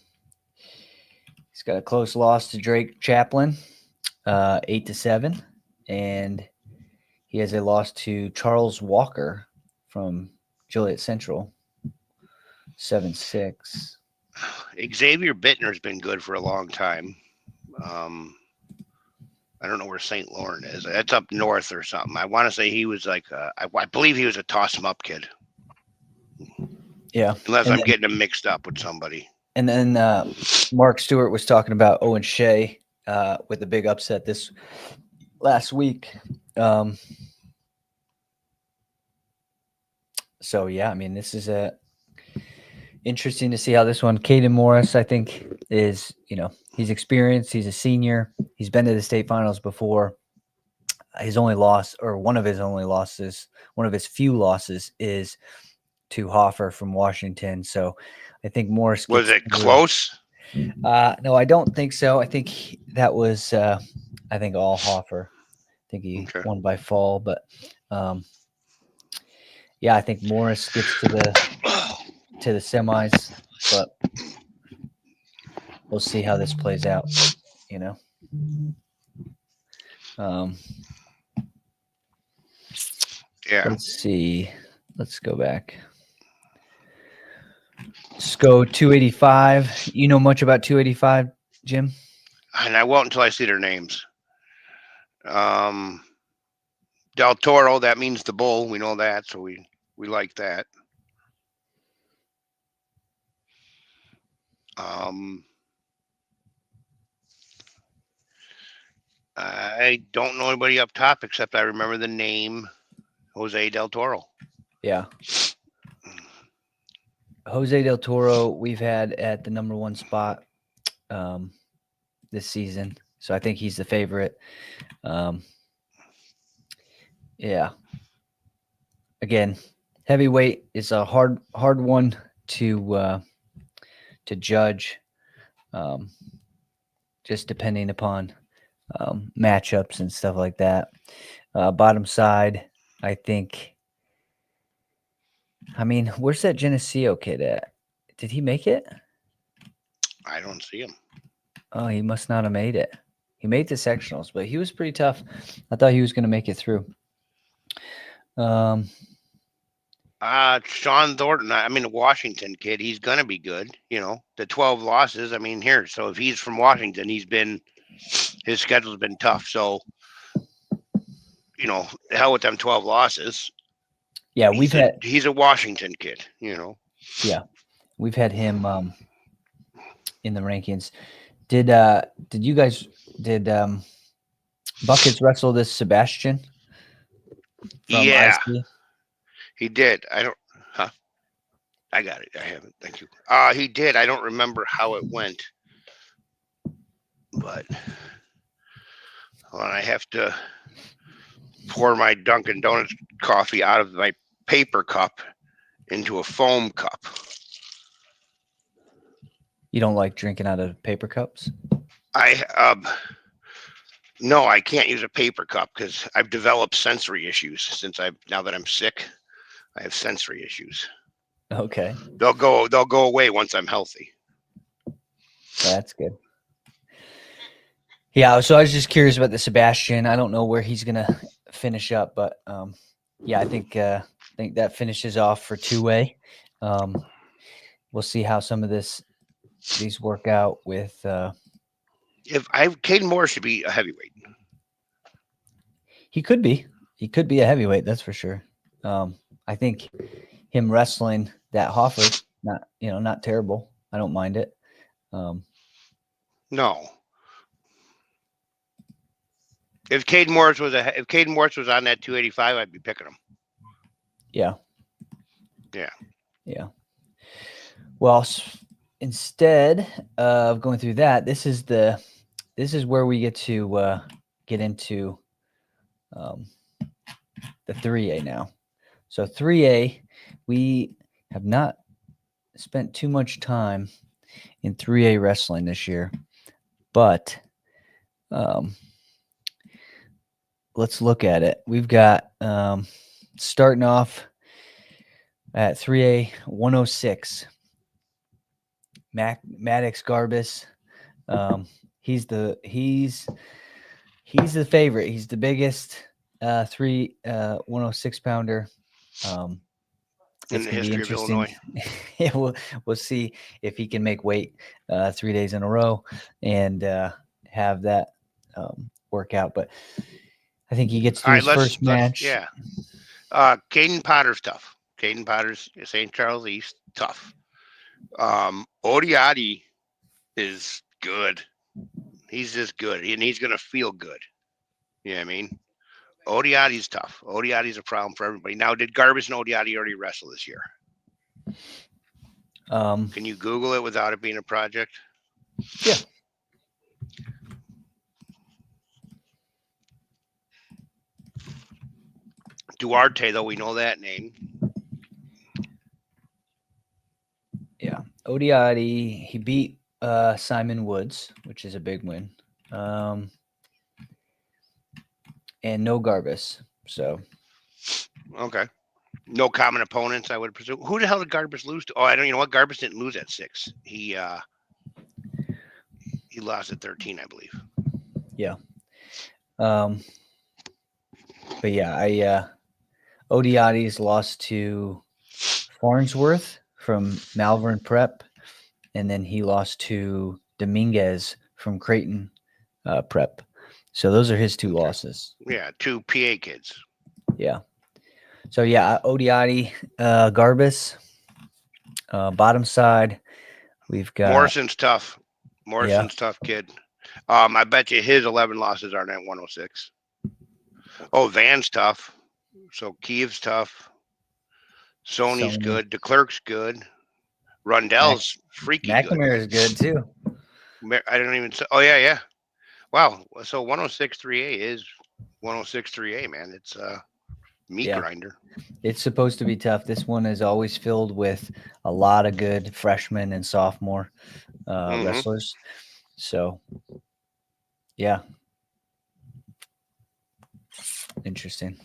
He's got a close loss to Drake Chaplin, 8-7. And he has a loss to Charles Walker from Joliet Central, 7-6. Xavier Bittner's been good for a long time. I don't know where St. Laurent is. That's up north or something. I want to say he was like, I believe he was a toss-em-up kid. Yeah. Unless I'm getting him mixed up with somebody. And then Mark Stewart was talking about Owen Shea with the big upset this last week. So, yeah, I mean, this is interesting to see how this one. Caden Morris, I think, is, he's experienced. He's a senior. He's been to the state finals before. His only loss, or one of his only losses, one of his few losses, is to Hoffer from Washington. So I think Morris was it close? No, I don't think so. I think that was all Hoffer. I think he won by fall, but I think Morris gets to the semis, but we'll see how this plays out, Yeah. Let's see. Let's go back. Let's go 285. You know much about 285, Jim? And I won't until I see their names. Del Toro, that means the bull. We know that, so we like that. I don't know anybody up top except I remember the name Jose Del Toro. Yeah. Jose Del Toro, we've had at the number 1 spot this season. So I think he's the favorite. Yeah. Again, heavyweight is a hard one to judge, just depending upon matchups and stuff like that. Bottom side, I think. I mean, where's that Geneseo kid at? Did he make it? I don't see him. Oh, he must not have made it. He made the sectionals, but he was pretty tough. I thought he was going to make it through. Sean Thornton, I mean, the Washington kid, he's going to be good. You know, the 12 losses, I mean, here. So if he's from Washington, his schedule's been tough. So, you know, the hell with them 12 losses. Yeah, he's a Washington kid, you know. Yeah, we've had him in the rankings. Did you guys Buckets wrestle this Sebastian? Yeah, IC? he did. I got it. I haven't. Thank you. He did. I don't remember how it went, but I have to pour my Dunkin' Donuts coffee out of my paper cup into a foam cup. You don't like drinking out of paper cups? No, I can't use a paper cup because I've developed sensory issues now that I'm sick. I have sensory issues. Okay. They'll go away once I'm healthy. That's good. Yeah, so I was just curious about the Sebastian. I don't know where he's gonna finish up, but yeah, I think that finishes off for 2A. We'll see how some of these work out with. Caden Moore should be a heavyweight. He could be a heavyweight, that's for sure. I think him wrestling that Hoffer, not terrible. I don't mind it. No. If Caden Morris was on that 285, I'd be picking him. Yeah. Yeah. Yeah. Well, instead of going through that, this is where we get to get into the 3A now. So 3A, we have not spent too much time in 3A wrestling this year, but let's look at it. We've got starting off at 3A 106. Maddox Garbus. He's the favorite. He's the biggest 106 pounder. In the history of Illinois. Yeah, we'll see if he can make weight 3 days in a row and have that work out. But I think he gets through his first match. Yeah. Caden Potter's tough. Caden Potter's St. Charles East, tough. Odiati is good. He's just good, and he's going to feel good. You know what I mean? Odiati's tough. Odiati's a problem for everybody. Now, did Garbus and Odiati already wrestle this year? Can you Google it without it being a project? Yeah. Duarte, though, we know that name. Yeah. Odiati, he beat Simon Woods, which is a big win. And no Garbus. So. Okay. No common opponents, I would presume. Who the hell did Garbus lose to? Oh, I don't. You know what? Garbus didn't lose at 6. He lost at 13, I believe. Yeah. But yeah, Odiati's lost to Farnsworth, from Malvern Prep, and then he lost to Dominguez from Creighton Prep. So those are his two losses. Yeah, 2 PA kids. Yeah. So yeah, Odiotti, Garbus, bottom side. We've got Morrison's tough. Morrison's tough kid. I bet you his 11 losses aren't at 106. Oh, Van's tough. So Kiev's tough. Sony's Sony. good. DeClerc's good. Rundell's freaky McNamara is good too. I don't even say. Oh yeah. Wow. So 106.3A is 106.3A, man. It's meat grinder. It's supposed to be tough. This one is always filled with a lot of good freshmen and sophomore wrestlers. So, yeah. Interesting.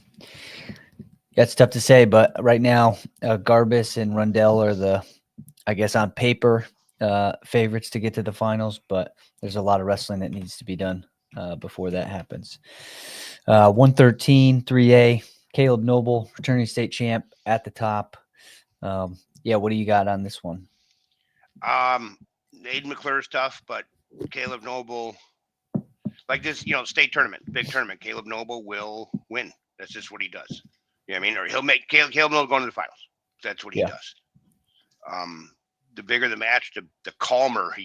Yeah, it's tough to say, but right now, Garbus and Rundell are the, I guess, on paper, favorites to get to the finals, but there's a lot of wrestling that needs to be done before that happens. 113, 3A, Caleb Noble, returning state champ at the top. Yeah, what do you got on this one? Aiden McClure's tough, but Caleb Noble, like this, state tournament, big tournament, Caleb Noble will win. That's just what he does. You know what I mean? Or he'll make Caleb Noble go to the finals. That's what he does. The bigger the match, the calmer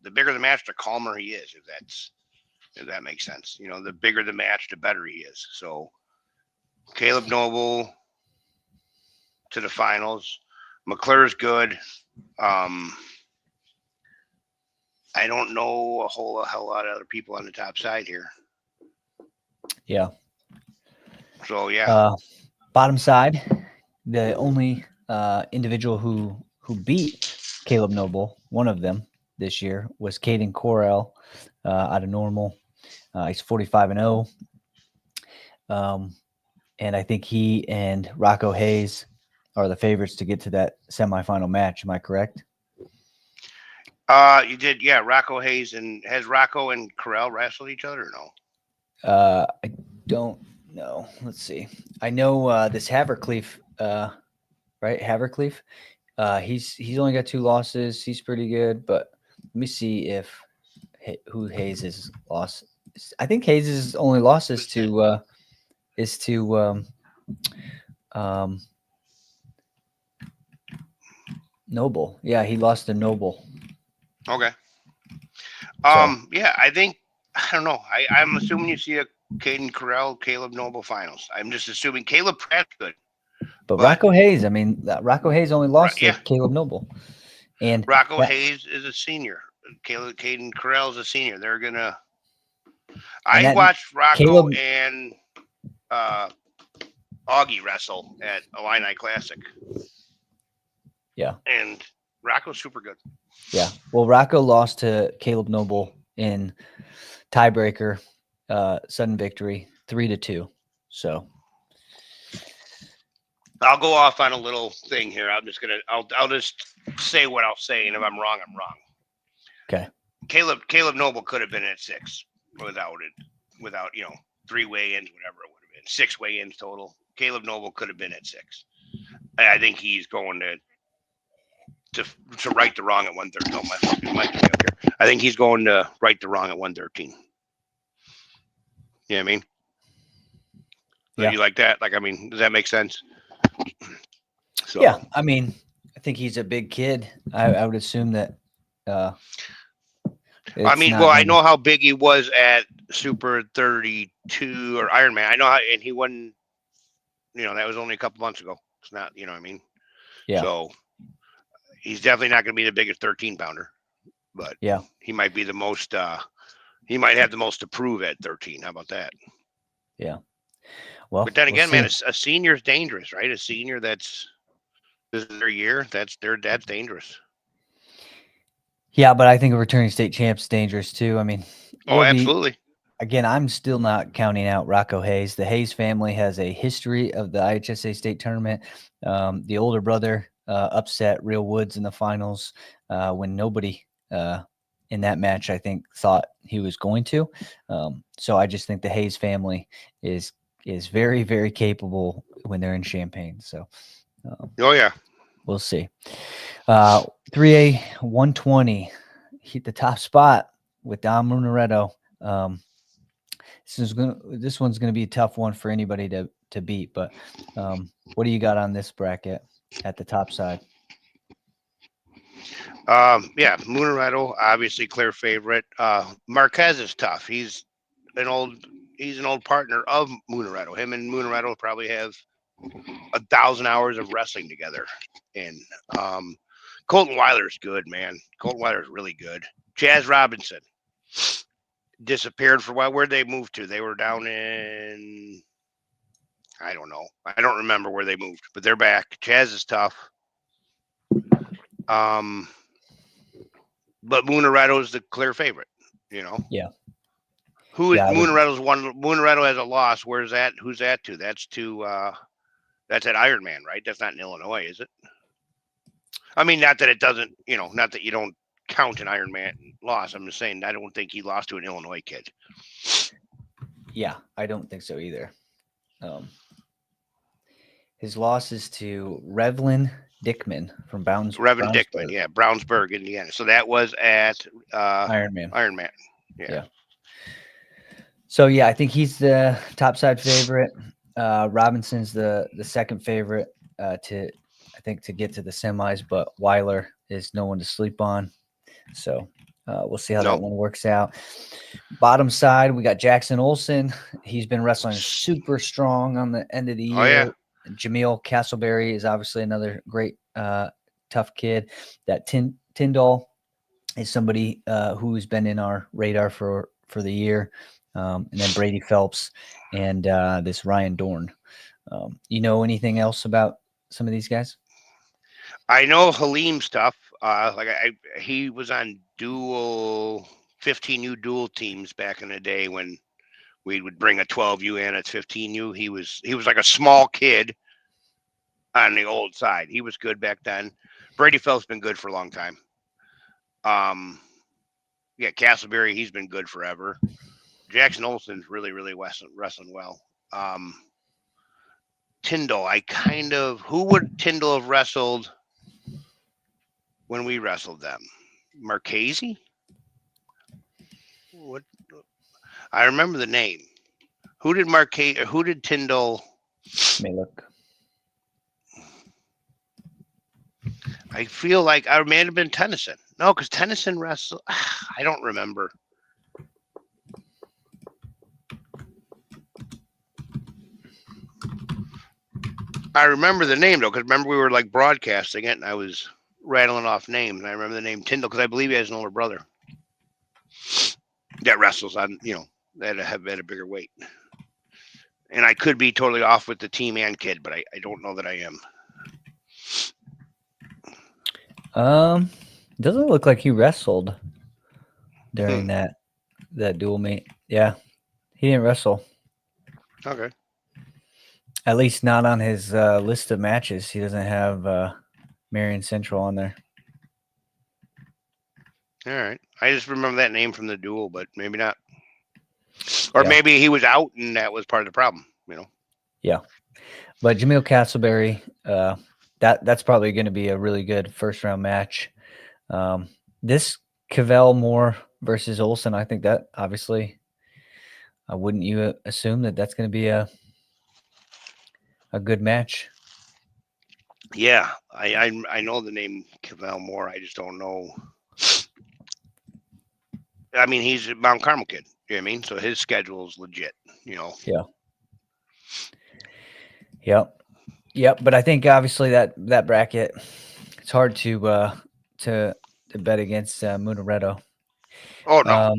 the bigger the match, the calmer he is, if that makes sense. The bigger the match, the better he is. So Caleb Noble to the finals. McClure's good. I don't know a whole hell lot of other people on the top side here. Yeah. So yeah. Bottom side, the only individual who beat Caleb Noble, one of them this year, was Caden Correll out of Normal. He's 45-0. And I think he and Rocco Hayes are the favorites to get to that semifinal match. Am I correct? You did, yeah. Rocco Hayes, and has Rocco and Correll wrestled each other or no? I don't know. Let's see. I know this Havercleave, right? Havercleave. He's only got 2 losses. He's pretty good, but let me see who Hayes is lost. I think Hayes' only losses is to Noble. Yeah, he lost to Noble. Okay. Yeah, I don't know. I'm assuming you see a Caden Correll, Caleb Noble finals. I'm just assuming Caleb Pratt's good. But Rocco Hayes, Rocco Hayes only lost to Caleb Noble. And Rocco Hayes is a senior. Caden Correll is a senior. They're gonna. I watched Rocco and Augie wrestle at Illini Classic. Yeah. And Rocco's super good. Yeah. Well, Rocco lost to Caleb Noble in tiebreaker, sudden victory, 3-2. So I'll go off on a little thing here. I'll just say what I'll say, and if I'm wrong, I'm wrong. Okay. Caleb Noble could have been at 6 without 3 weigh-ins, whatever it would have been, 6 weigh-ins total. Caleb Noble could have been at 6. I think he's going to right the wrong at 113. Oh, my fucking mic is up here. I think he's going to right the wrong at 113. You know what I mean? Yeah. You like that? Does that make sense? So yeah, I think he's a big kid. I would assume that. I know how big he was at Super 32 or Ironman. I know how, and he won. That was only a couple months ago. It's not, you know what I mean? Yeah. So he's definitely not going to be the biggest 13-pounder, but yeah, he might be the most. He might have the most to prove at 13. How about that? Yeah. Well, but then again, man, a senior is dangerous, right? A senior this is their year. That's dangerous. Yeah, but I think a returning state champ's dangerous too. Absolutely. Again, I'm still not counting out Rocco Hayes. The Hayes family has a history of the IHSA state tournament. The older brother upset Real Woods in the finals when nobody in that match, I think, thought he was going to. So I just think the Hayes family is very, very capable when they're in Champaign. So. Oh yeah. We'll see. 3A 120, hit the top spot with Dom Munaretto. This one's gonna be a tough one for anybody to beat. But what do you got on this bracket at the top side? Yeah, Munaretto, obviously clear favorite. Marquez is tough. He's an old partner of Munaretto. Him and Munaretto probably have 1,000 hours of wrestling together. And Colton Weiler's good, man. Colton Weiler's really good. Chaz Robinson disappeared for a while. Where'd they move to? They were down in, I don't know. I don't remember where they moved, but they're back. Chaz is tough. But Munaretto is the clear favorite, you know? Yeah. Munaretto has a loss. Where's that? Who's that to? That's at Ironman, right? That's not in Illinois, is it? I mean, not that it doesn't, not that you don't count an Ironman loss. I'm just saying, I don't think he lost to an Illinois kid. Yeah, I don't think so either. His loss is to Revlin Dickman from Brownsburg. Dickman, yeah, Brownsburg, Indiana. So that was at Ironman. Yeah. So yeah, I think he's the top side favorite. Robinson's the second favorite to get to the semis, but Weiler is no one to sleep on. So we'll see how that one works out. Bottom side, we got Jackson Olson. He's been wrestling super strong on the end of the year. Oh, yeah. Jameel Castleberry is obviously another great tough kid. That Tyndall is somebody who's been in our radar for the year. And then Brady Phelps and this Ryan Dorn. You know anything else about some of these guys? I know Halim's tough. He was on 15U dual teams back in the day when we would bring a 12U in at 15U. He was like a small kid on the old side. He was good back then. Brady Phelps been good for a long time. Yeah, Castleberry, he's been good forever. Jackson Olson's really wrestling well. Tyndall, who would Tyndall have wrestled when we wrestled them? Marchese? What? I remember the name. Who did Tyndall? Let me look. I feel like I may have been Tennyson. No, because Tennyson wrestled. I don't remember. I remember the name though, because remember we were like broadcasting it, and I was rattling off names. And I remember the name Tyndall because I believe he has an older brother that wrestles on, that have at a bigger weight. And I could be totally off with the team and kid, but I don't know that I am. Doesn't look like he wrestled during that dual meet. Yeah, he didn't wrestle. Okay. At least not on his list of matches. He doesn't have Marion Central on there. All right. I just remember that name from the duel, but maybe not. Or maybe he was out and that was part of the problem, Yeah. But Jameel Castleberry, that's probably going to be a really good first round match. This Cavell Moore versus Olson, I think that obviously, wouldn't you assume that that's going to be a good match? Yeah, I know the name Cavell Moore. I just don't know. I mean, he's a Mount Carmel kid. You know what I mean? So his schedule is legit. Yeah. Yep. But I think obviously that bracket, it's hard to bet against Munaretto. Oh no.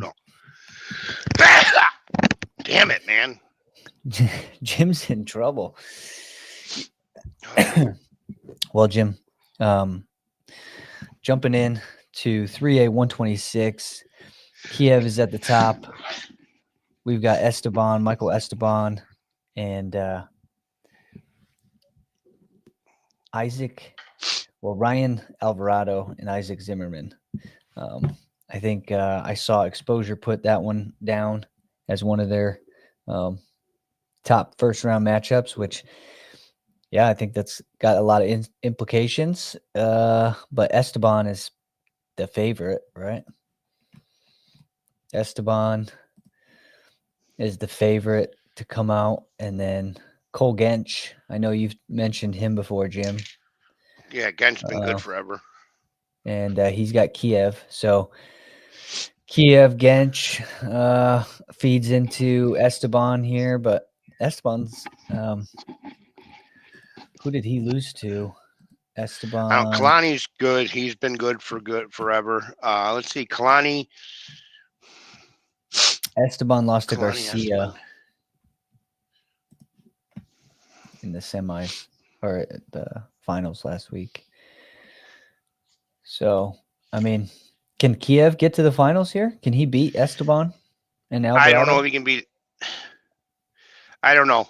Damn it, man. Jim's in trouble. Well, Jim, jumping in to 3A 126, Kiev is at the top. We've got Michael Esteban, and Ryan Alvarado and Isaac Zimmerman. I think I saw Exposure put that one down as one of their top first round matchups, which Yeah, I think that's got a lot of implications. But Esteban is the favorite, right? Esteban is the favorite to come out, and then Cole Gench. I know you've mentioned him before, Jim. Yeah, Gen's been good forever. And he's got Kiev. So Kiev Gench feeds into Esteban here, but Esteban's who did he lose to? Esteban. Kalani's good. He's been good forever. Let's see, Kalani. Esteban lost to Kalani Garcia Esteban. in the semis or at the finals last week. So, I mean, can Kiev get to the finals here? Can he beat Esteban and Alvarado? I don't know if he can beat. I don't know.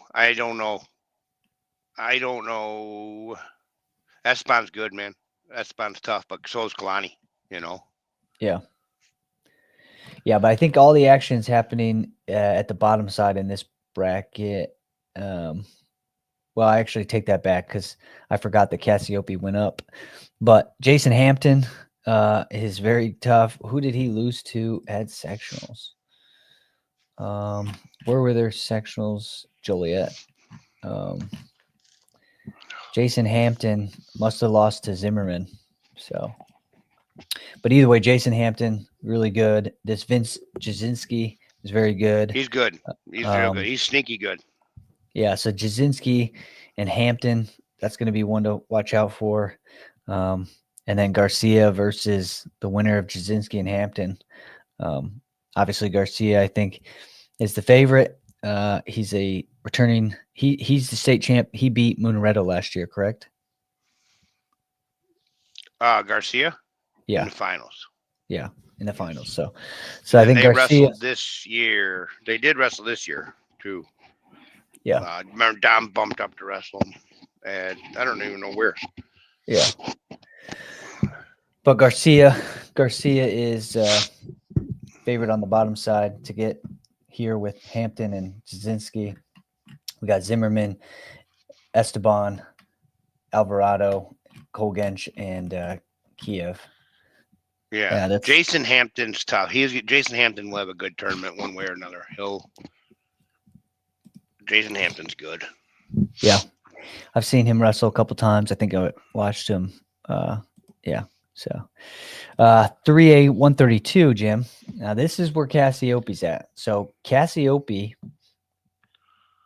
Esteban's good, man. Esteban's tough, but so is Kalani, you know. Yeah. Yeah, but I think all the action's happening at the bottom side in this bracket. Well, I actually take that back because I forgot that Cassiope went up. But Jason Hampton is very tough. Who did he lose to at sectionals? Where were their sectionals? Joliet. Jason Hampton must have lost to Zimmerman. So, but either way, Jason Hampton, really good. This Vince Jasinski is very good. He's good. He's real good. He's sneaky good. Yeah, so Jasinski and Hampton, that's going to be one to watch out for. And then Garcia versus the winner of Jasinski and Hampton. Obviously, Garcia, I think, is the favorite. He's a returning. He's the state champ. He beat Munaredo last year, correct? Garcia. Yeah. In the finals. Yeah, in the finals. So I think they Garcia wrestled this year. They did wrestle this year too. Yeah. Remember Dom bumped up to wrestle him, and I don't even know where. Yeah. But Garcia is favorite on the bottom side to get here with Hampton and Jasinski. We got Zimmerman, Esteban, Alvarado, Cole Gench, and Kiev. Yeah, Jason Hampton's tough. Jason Hampton will have a good tournament one way or another. Jason Hampton's good. Yeah, I've seen him wrestle a couple times. I think I watched him. Yeah. So 3A 132, Jim. Now this is where Cassiope's at. So Cassiope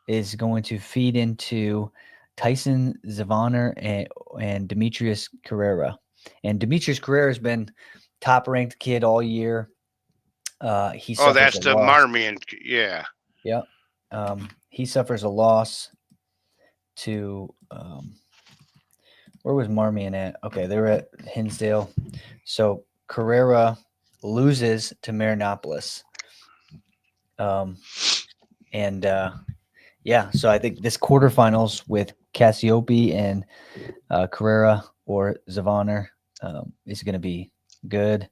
is going to feed into Tyson Zavaner and Demetrius Carrera. And Demetrius Carrera has been top-ranked kid all year. He suffers that's a the loss. Marmion. Yeah. Yeah. He suffers a loss to where was Marmion at? Okay, they were at Hinsdale. So Carrera loses to Marinopolis. Yeah, so I think this quarterfinals with Cassiope and Carrera or Zavaner is going to be good.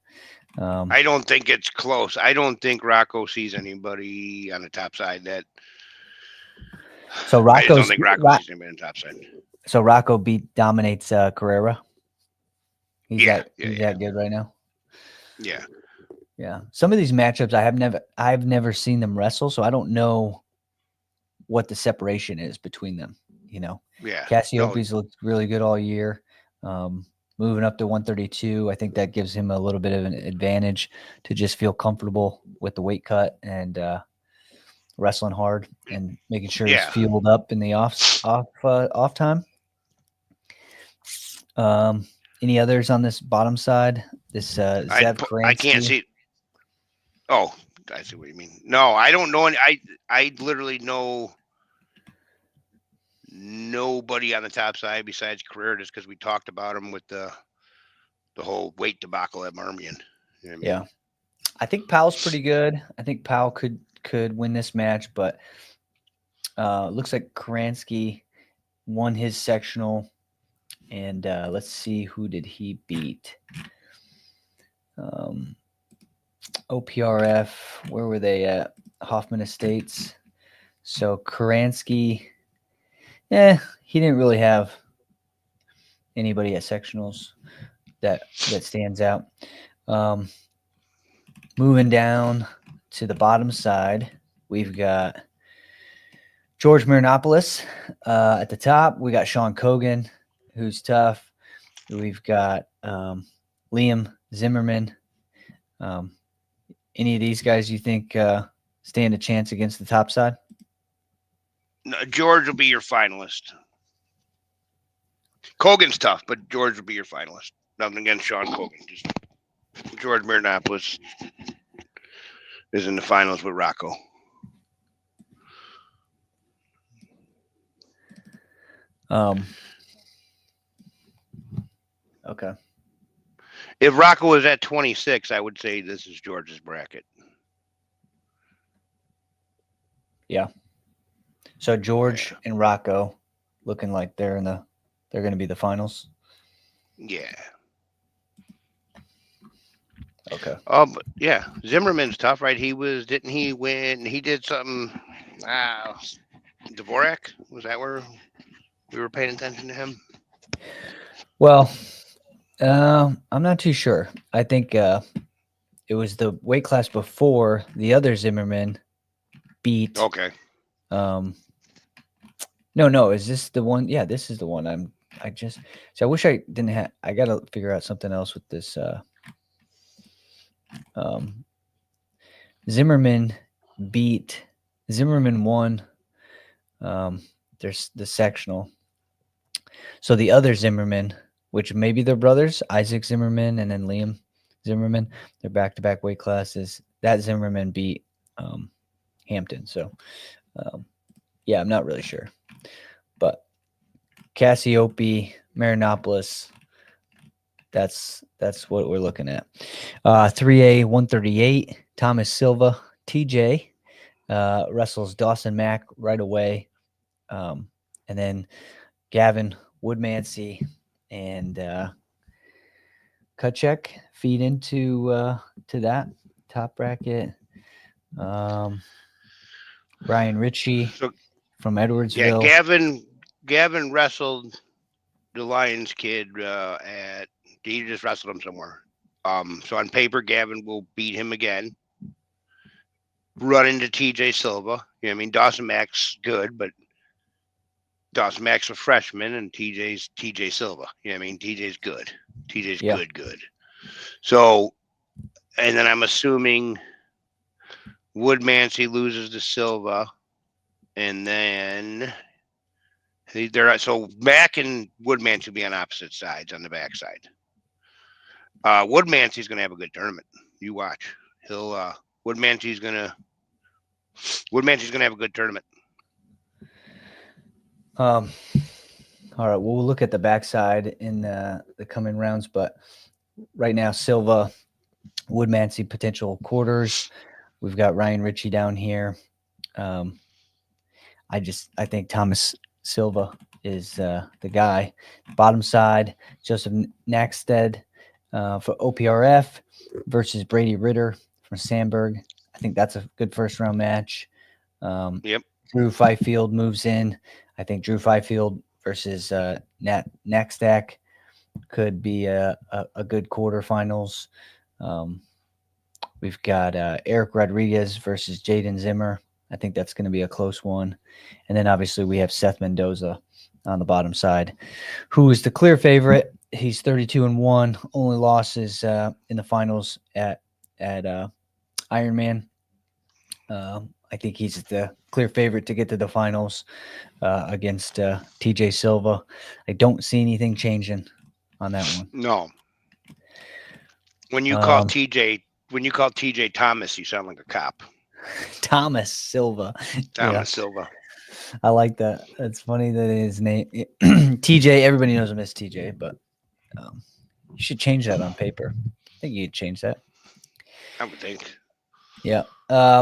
I don't think it's close. I don't think Rocco sees anybody on the top side that. So I just don't think Rocco sees anybody on the top side. So Rocco dominates Carrera. He's that good right now. Yeah. Yeah. Some of these matchups I've never seen them wrestle, so I don't know what the separation is between them. You know. Yeah. Cassiope's looked really good all year. Moving up to 132, I think that gives him a little bit of an advantage to just feel comfortable with the weight cut and wrestling hard and making sure he's fueled up in the off time. Any others on this bottom side? This Zev Karansky? I can't see. Oh, I see what you mean. No, I don't know. I literally know nobody on the top side besides Carrera, just because we talked about him with the whole weight debacle at Marmion. You know what I mean? Yeah, I think Powell's pretty good. I think Powell could win this match, but looks like Karansky won his sectional. And let's see, who did he beat? OPRF, where were they at? Hoffman Estates. So Karansky he didn't really have anybody at sectionals that stands out. Moving down to the bottom side, we've got George Marinopoulos at the top. We got Sean Cogan, who's tough. We've got Liam Zimmerman. Any of these guys you think stand a chance against the top side? No, George will be your finalist. Cogan's tough, but George will be your finalist. Nothing against Sean Cogan. Just George Marinopoulos is in the finals with Rocco. Okay. If Rocco was at 26, I would say this is George's bracket. Yeah. So George and Rocco looking like they're going to be the finals. Yeah. Okay. But yeah, Zimmerman's tough, right? Didn't he win? He did something. Dvorak, was that where we were paying attention to him? Well, I'm not too sure. I think it was the weight class before the other Zimmerman beat. Okay. No. Is this the one? Yeah, this is the one. I wish I didn't have. I got to figure out something else with this. Zimmerman won. There's the sectional. So the other Zimmerman, which maybe they're brothers, Isaac Zimmerman and then Liam Zimmerman, they're back-to-back weight classes. That Zimmerman beat Hampton. So, yeah, I'm not really sure. But Cassiope, Marinopoulos, that's what we're looking at. 3A 138, Thomas Silva, TJ wrestles Dawson Mack right away. And then Gavin Woodmansey and Kutchek feed into to that top bracket. Ryan Ritchie from Edwardsville. Yeah, Gavin wrestled the Lions kid he just wrestled him somewhere. So on paper, Gavin will beat him again. Run into TJ Silva. You know what I mean? Dawson Mack's good, but Dawson Mack's a freshman and TJ's TJ Silva. You know what I mean? TJ's good. TJ's good. So, and then I'm assuming Woodmansey loses to Silva, and then so Mack and Woodmansey will be on opposite sides on the backside. Woodmansey's going to have a good tournament. You watch. Woodmansey's going to have a good tournament. All right, we'll look at the backside in the coming rounds, but right now, Silva, Woodmansey potential quarters. We've got Ryan Ritchie down here. I think Thomas Silva is the guy. Bottom side, Joseph Nackstead for OPRF versus Brady Ritter from Sandberg. I think that's a good first round match. Yep. Drew Fifield moves in. I think Drew Fifield versus Nackstack could be a good quarterfinals. We've got Eric Rodriguez versus Jaden Zimmer. I think that's going to be a close one. And then obviously we have Seth Mendoza on the bottom side, who is the clear favorite. He's 32-1. Only losses in the finals at Ironman. I think he's the clear favorite to get to the finals against TJ Silva. I don't see anything changing on that one. No. When you call TJ Thomas, you sound like a cop. Thomas Silva. Silva. I like that. It's funny that his name TJ. Everybody knows him as TJ, but you should change that on paper. I think you'd change that. I would think. Yeah.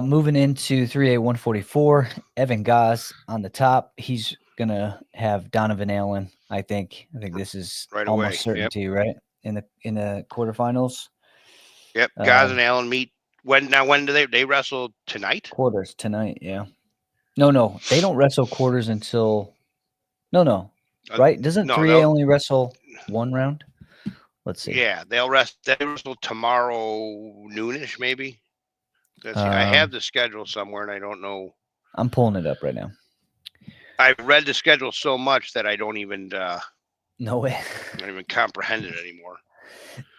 Moving into 3A 144, Evan Goss on the top. He's gonna have Donovan Allen. I think this is right almost away. certainty, Yep. Right? In the quarterfinals. Yep. Goss and Allen meet when do they wrestle tonight? Quarters tonight, yeah. No, they don't wrestle quarters until No. Right? Doesn't No, 3A only wrestle one round? Let's see. Yeah, they wrestle tomorrow noonish, maybe. I have the schedule somewhere, and I don't know. I'm pulling it up right now. I've read the schedule so much that I don't even No way. I don't even comprehend it anymore.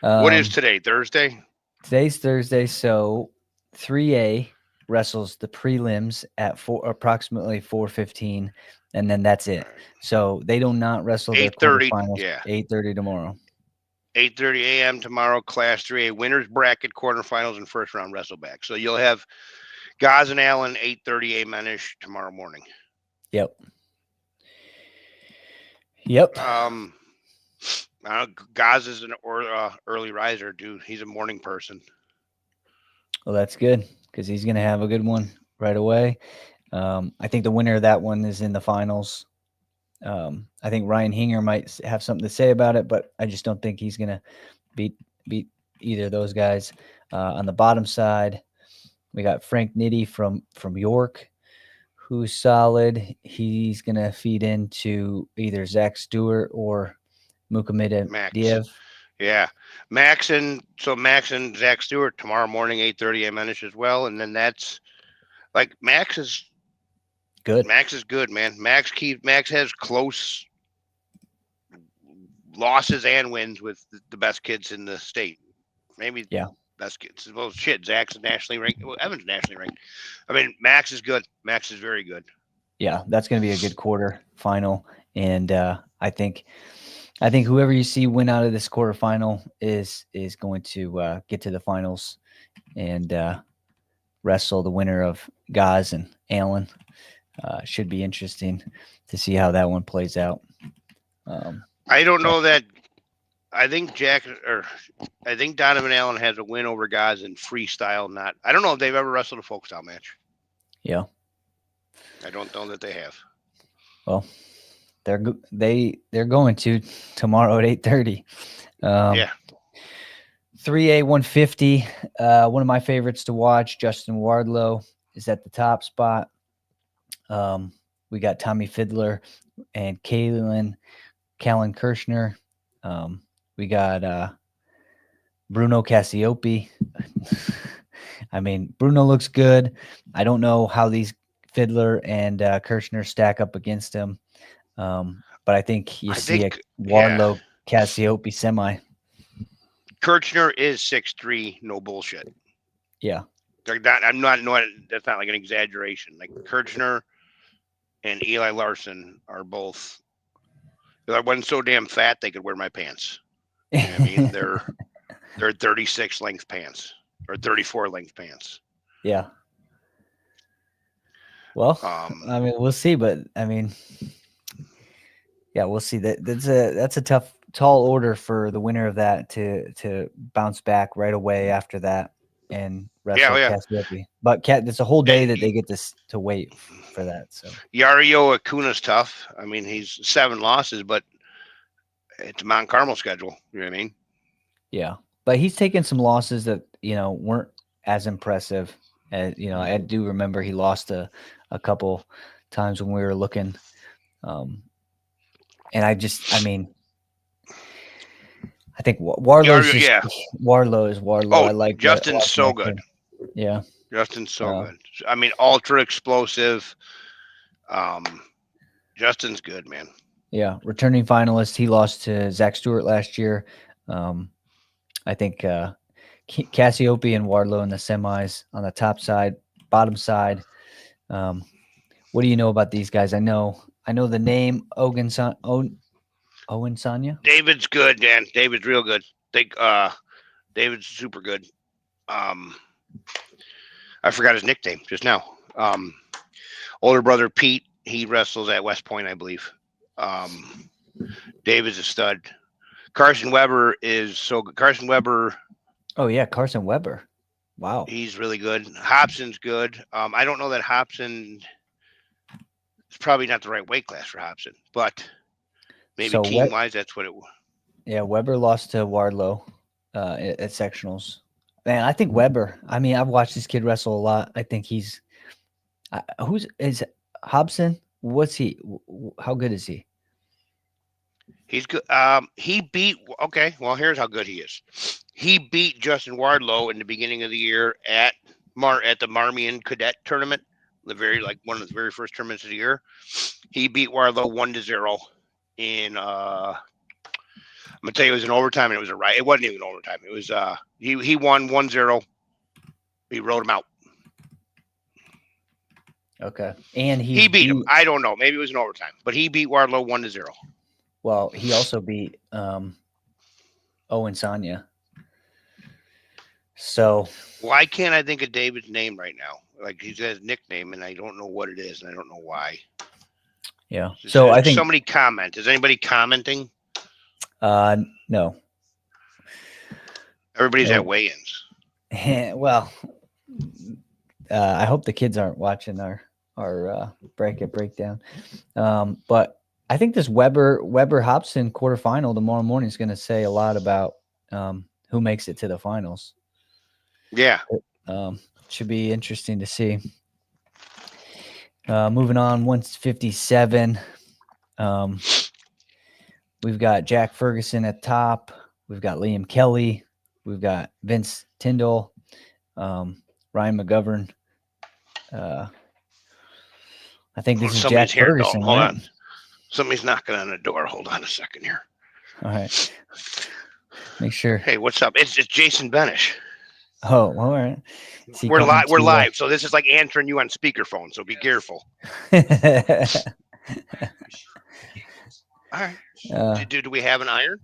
What is today? Thursday? Today's Thursday, so 3A wrestles the prelims at approximately 4:15, and then that's it. Right. So they do not wrestle their 8:30. quarterfinals. Yeah, 8:30 tomorrow. 8:30 a.m. tomorrow. Class 3A winners bracket quarterfinals and first round wrestle back. So you'll have Gaz and Allen 8:30 a.m. tomorrow morning. Yep. Gaz is an early riser, dude. He's a morning person. Well, that's good because he's going to have a good one right away. I think the winner of that one is in the finals. I think Ryan Hinger might have something to say about it, but I just don't think he's going to beat either of those guys. On the bottom side, we got Frank Nitti from York, who's solid. He's going to feed into either Zach Stewart or Muhammad Diev. Yeah. Max and Zach Stewart tomorrow morning, 8:30 a.m. as well. And then that's like Max is good. Max is good, man. Max has close losses and wins with the best kids in the state. Maybe best kids. Well, shit, Zach's nationally ranked. Well, Evan's nationally ranked. I mean, Max is good. Max is very good. Yeah, that's going to be a good quarter final. And I think whoever you see win out of this quarterfinal is going to get to the finals and wrestle the winner of Gaz and Allen. Should be interesting to see how that one plays out. I don't know that. I think Donovan Allen has a win over Gaz in freestyle. I don't know if they've ever wrestled a folk style match. Yeah, I don't know that they have. Well, they're going to tomorrow at 8:30. Yeah. 3A 150. One of my favorites to watch, Justin Wardlow, is at the top spot. We got Tommy Fiddler and Callan Kirshner. We got Bruno Cassiope. I mean, Bruno looks good. I don't know how these Fiddler and Kirshner stack up against him. But I think you see a Wardlow Cassiope semi. Kirchner is 6'3", no bullshit. Yeah. That's not like an exaggeration. Like Kirchner and Eli Larson are both. I wasn't so damn fat they could wear my pants. You know what I mean? They're 36 length pants or 34 length pants. Yeah. Well, I mean, we'll see, but I mean, yeah, we'll see. That's a tall order for the winner of that to bounce back right away after that and wrestle Cassiope. But it's a whole day that they get to wait for that. So Yario Acuna's tough. I mean, he's 7 losses, but it's a Mount Carmel schedule. You know what I mean? Yeah, but he's taken some losses that weren't as impressive. I do remember he lost a couple times when we were looking. And I think Wardlow is Wardlow. Oh, I like Justin's so good. Yeah, Justin's so good. I mean, ultra explosive. Justin's good, man. Yeah, returning finalist. He lost to Zach Stewart last year. I think Cassiope and Wardlow in the semis on the top side, bottom side. What do you know about these guys? I know the name Owen Sanya. David's good, Dan. David's real good. David's super good. I forgot his nickname just now. Older brother Pete, he wrestles at West Point, I believe. David's a stud. Carson Weber is so good. Carson Weber. Oh yeah, Carson Weber. Wow. He's really good. Hobson's good. I don't know that Hobson is probably not the right weight class for Hobson, but maybe team wise, that's what it was. Yeah, Weber lost to Wardlow at sectionals. Man, I think Weber. I mean, I've watched this kid wrestle a lot. I think he's is Hobson? What's he? How good is he? He's good. He beat. Okay, well, here's how good he is. He beat Justin Wardlow in the beginning of the year at the Marmion Cadet tournament, one of the very first tournaments of the year. He beat Wardlow 1-0 in. I'm gonna tell you, it was an overtime, and it was a right. It wasn't even overtime. It was he won 1-0. He rode him out. Okay, and he beat him. I don't know. Maybe it was an overtime, but he beat Wardlow 1-0. Well, he also beat Owen Sonia. So why can't I think of David's name right now? Like, he's got his nickname, and I don't know what it is, and I don't know why. Yeah. So I think somebody comment. Is anybody commenting? No. Everybody's at weigh-ins. Well, I hope the kids aren't watching our bracket breakdown. But I think this Weber Hobson quarterfinal tomorrow morning is going to say a lot about who makes it to the finals. Yeah. Should be interesting to see. Moving on, 157. We've got Jack Ferguson at top. We've got Liam Kelly. We've got Vince Tyndall, Ryan McGovern. I think this is Jack Ferguson. Hold on. Somebody's knocking on the door. Hold on a second here. All right. Make sure. Hey, what's up? It's Jason Benish. Oh, all right. We're live. So this is like answering you on speakerphone. So be careful. All right. Do we have an iron?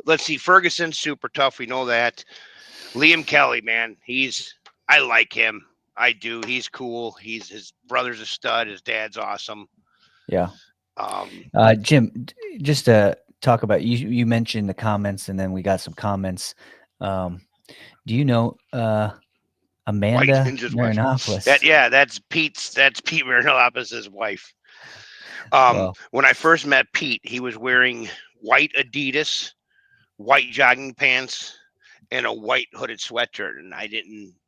Let's see. Ferguson's super tough. We know that. Liam Kelly, man, I like him. I do. He's cool. His brother's a stud. His dad's awesome. Yeah. Jim, just to talk about you mentioned the comments, and then we got some comments. Do you know Amanda Marinopoulos? That's Pete Marinopoulos' wife. When I first met Pete, he was wearing white Adidas, white jogging pants, and a white hooded sweatshirt, and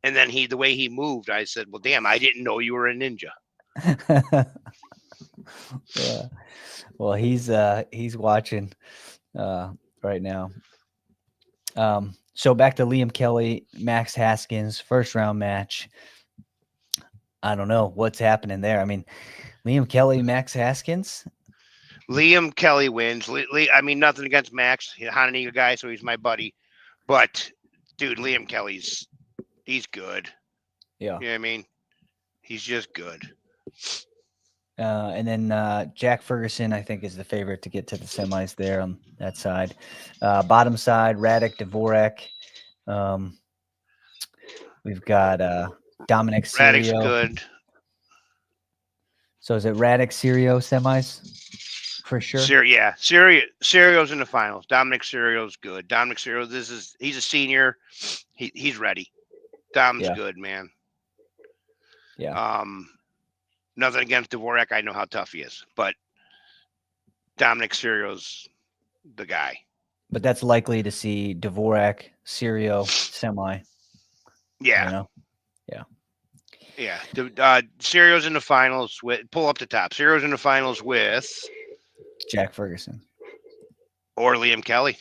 and then the way he moved, I said, well, damn, I didn't know you were a ninja. Yeah. Well, he's watching right now. So back to Liam Kelly, Max Haskins, first round match. I don't know what's happening there. I mean, Liam Kelly, Max Haskins. Liam Kelly wins. I mean, nothing against Max. He's a Honolulu guy, so he's my buddy. But, dude, Liam Kelly's good. Yeah. You know what I mean? He's just good. And then Jack Ferguson, I think, is the favorite to get to the semis there on that side. Bottom side, Radek Dvorak. We've got Dominic Serio. Radek's good. So is it Radek Serio semis for sure? Serio's in the finals. Dominic Serio's good. Dominic Serio, he's a senior. He's ready. Dom's good, man. Yeah. Nothing against Dvorak. I know how tough he is, but Dominic Serio's the guy. But that's likely to see Dvorak, Serio, semi. Yeah. You know? Yeah. Serio's in the finals pull up the top. Serio's in the finals with Jack Ferguson. Or Liam Kelly.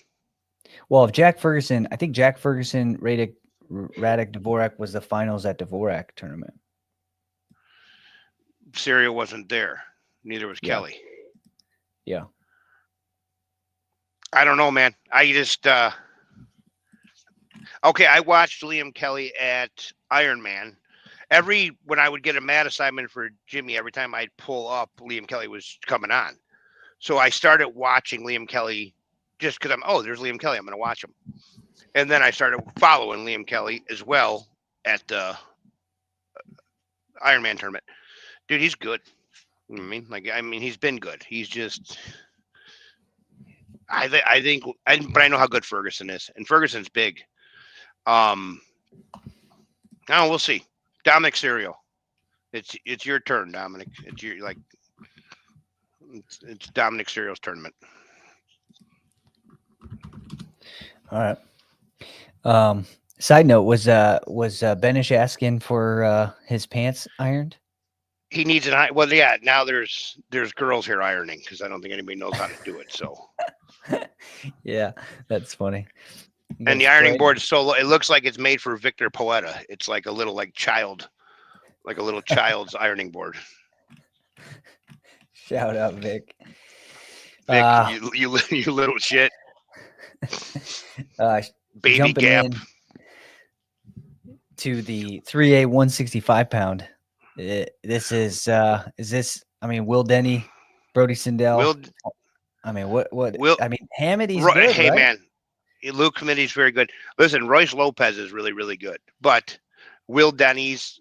Well, if Jack Ferguson, I think Jack Ferguson, Radek Dvorak was the finals at Dvorak tournament. Serio wasn't there. Neither was Kelly. Yeah. I don't know, man. I just okay, I watched Liam Kelly at Ironman. When I would get a mat assignment for Jimmy, every time I'd pull up, Liam Kelly was coming on. So I started watching Liam Kelly just because there's Liam Kelly. I'm going to watch him. And then I started following Liam Kelly as well at the Ironman tournament. Dude, he's good. You know what I mean? He's been good. He's just, but I know how good Ferguson is, and Ferguson's big. We'll see. Dominic Serio, it's your turn, Dominic. It's Dominic Serio's tournament. All right. Side note, was Benish asking for his pants ironed? he needs an eye. Well, yeah. Now there's girls here ironing because I don't think anybody knows how to do it. So. Yeah, that's funny. And the ironing board is so low. It looks like it's made for Victor Poeta. It's like a little child's ironing board. Shout out, Vic. Vic, you little shit. Baby Gap. To the 3A 165 pound. This is this? I mean, Will Denny, Brody Sindel. I mean, what? I mean, Hamidy's good, hey, right? man, Luke Committee's very good. Listen, Royce Lopez is really, really good, but Will Denny's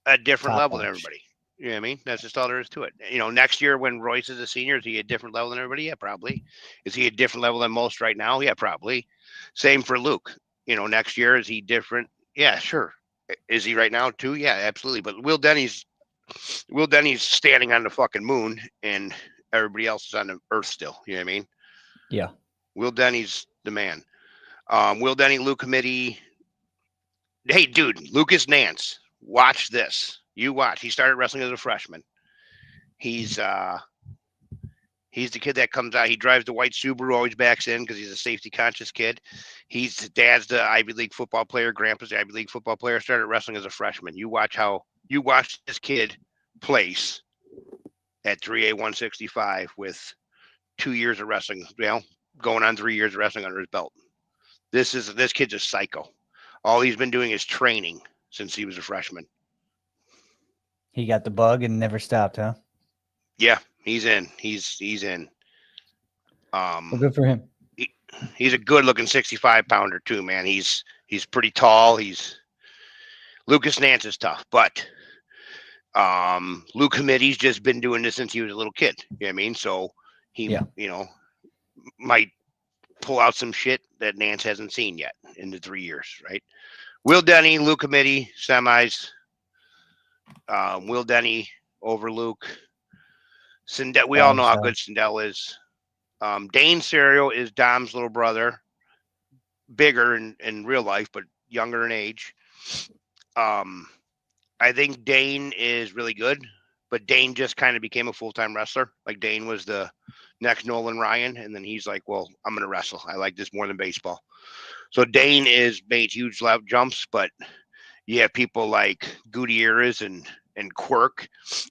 a different level than everybody. You know what I mean? That's just all there is to it. You know, next year when Royce is a senior, is he a different level than everybody? Yeah, probably. Is he a different level than most right now? Yeah, probably. Same for Luke. You know, next year, is he different? Yeah, sure. Is he right now too? Yeah, absolutely. But Will Denny's standing on the fucking moon and everybody else is on the earth still. You know what I mean? Yeah. Will Denny's the man. Will Denny, Luke Committee. Hey, dude, Lucas Nance. Watch this. You watch. He started wrestling as a freshman. He's the kid that comes out. He drives the white Subaru, always backs in because he's a safety conscious kid. His dad's the Ivy League football player. Grandpa's the Ivy League football player. Started wrestling as a freshman. You watch this kid place at 3A 165 with 2 years of wrestling. Going on 3 years of wrestling under his belt. This kid's a psycho. All he's been doing is training since he was a freshman. He got the bug and never stopped, huh? Yeah, he's in. He's in. Well, good for him. He's a good-looking 65-pounder too, man. He's pretty tall. Lucas Nance is tough, but Luke Committee's just been doing this since he was a little kid. You know what I mean? So he, might pull out some shit that Nance hasn't seen yet in the 3 years, right? Will Denny, Luke Committee, semis. Will Denny over Luke. Sindel, we all know how good Sindel is. Dane Serio is Dom's little brother, bigger in real life, but younger in age. I think Dane is really good, but Dane just kind of became a full-time wrestler. Like Dane was the next Nolan Ryan, and then he's like, well, I'm going to wrestle. I like this more than baseball. So Dane is made huge jumps, but you have people like Gutierrez and Quirk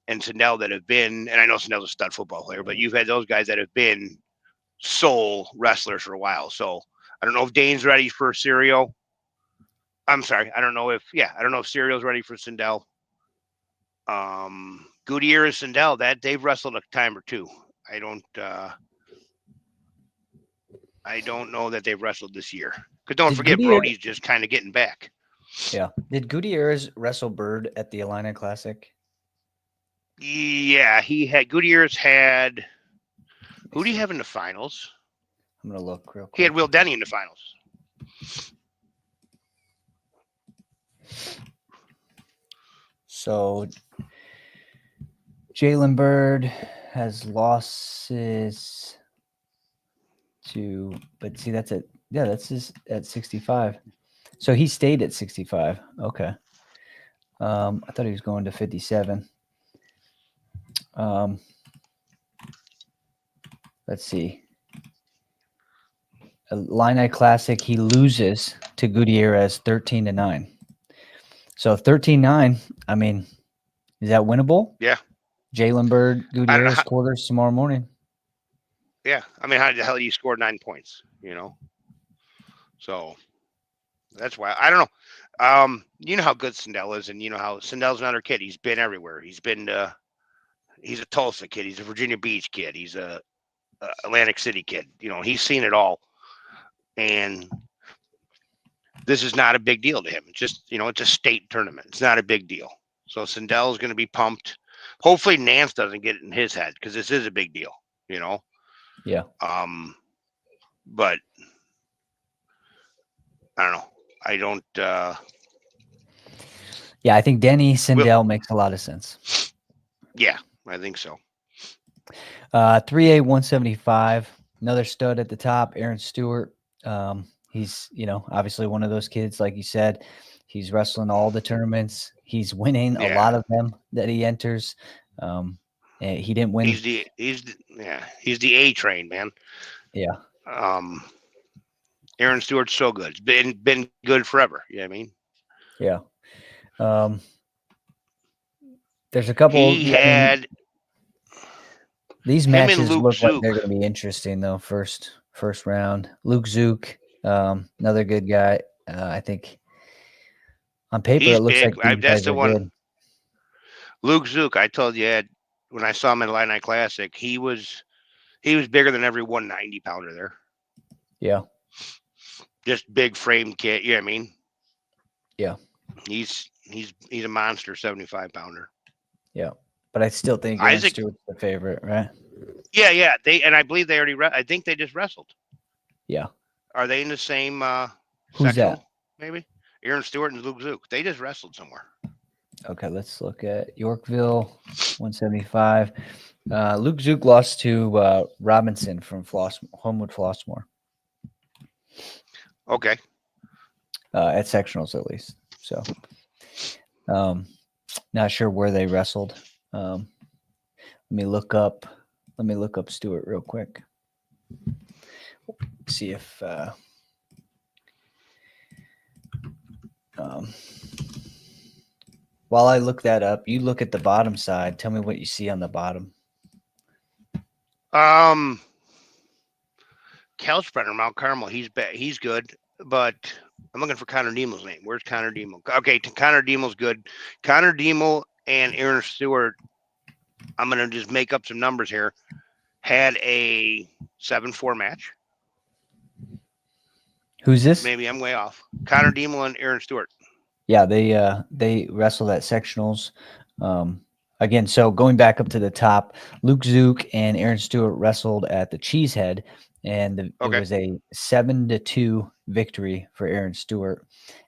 and Sindel that have been, and I know Sindel's a stud football player, but you've had those guys that have been sole wrestlers for a while. So I don't know if Dane's ready for Serio. I'm sorry. I don't know if Serio's ready for Sindel. Gutierrez, Sindel, that they've wrestled a time or two. I don't know that they've wrestled this year. Because don't forget, Brody's just kind of getting back. Yeah. Did Gutierrez wrestle Bird at the Illini Classic? Yeah, Gutierrez had. Who do you have in the finals? I'm going to look real quick. He had Will Denny in the finals. So Jalen Bird has losses to, but see, that's at 65. So he stayed at 65. Okay. I thought he was going to 57. Let's see. Illini Classic, he loses to Gutierrez 13-9. So 13-9, I mean, is that winnable? Yeah. Jalen Bird, Gutierrez quarters tomorrow morning. Yeah. I mean, how the hell do you score 9 points, So that's why I don't know. You know how good Sindel is, and you know how Sindel's another kid. He's been everywhere. He's a Tulsa kid. He's a Virginia Beach kid. He's a Atlantic City kid. He's seen it all. And this is not a big deal to him. It's just, it's a state tournament. It's not a big deal. So Sindel is going to be pumped. Hopefully Nance doesn't get it in his head because this is a big deal, Yeah. But I don't know. I don't. Yeah, I think Denny Sindel makes a lot of sense. Yeah, I think so. 3A 175, another stud at the top, Aaron Stewart. He's, obviously one of those kids, like you said, he's wrestling all the tournaments. He's winning a lot of them that he enters. And he didn't win. He's the A train, man. Yeah. Aaron Stewart's so good. It's been good forever. You know what I mean? Yeah. There's a couple. These matches look like they're going to be interesting, though. First round, Luke Zook, another good guy. I think on paper it looks like these guys are good. Luke Zook, I told you when I saw him at Illini Classic, he was bigger than every 190 pounder there. Yeah. Just big frame kid. You know what I mean? Yeah. He's a monster 75 pounder. Yeah. But I still think Isaac Stewart's the favorite, right? Yeah. I believe they already I think they just wrestled. Yeah. Are they in the same Who's sectional, that? maybe? Aaron Stewart and Luke Zook. They just wrestled somewhere. Okay, let's look at Yorkville 175. Luke Zook lost to Robinson from Homewood Flossmoor. Okay. At sectionals at least. So not sure where they wrestled. Let me look up Stewart real quick. See if while I look that up, you look at the bottom side. Tell me what you see on the bottom. Kalsbrenner, Mount Carmel, he's good, but I'm looking for Connor Diemel's name. Where's Connor Diemel? Okay, Connor Diemel's good. Connor Diemel and Aaron Stewart, I'm going to just make up some numbers here, had a 7-4 match. Who's this? Maybe I'm way off. Connor Diemel and Aaron Stewart. Yeah, they wrestled at sectionals. Again, so going back up to the top, Luke Zook and Aaron Stewart wrestled at the Cheesehead, and it was a 7-2 victory for Aaron Stewart.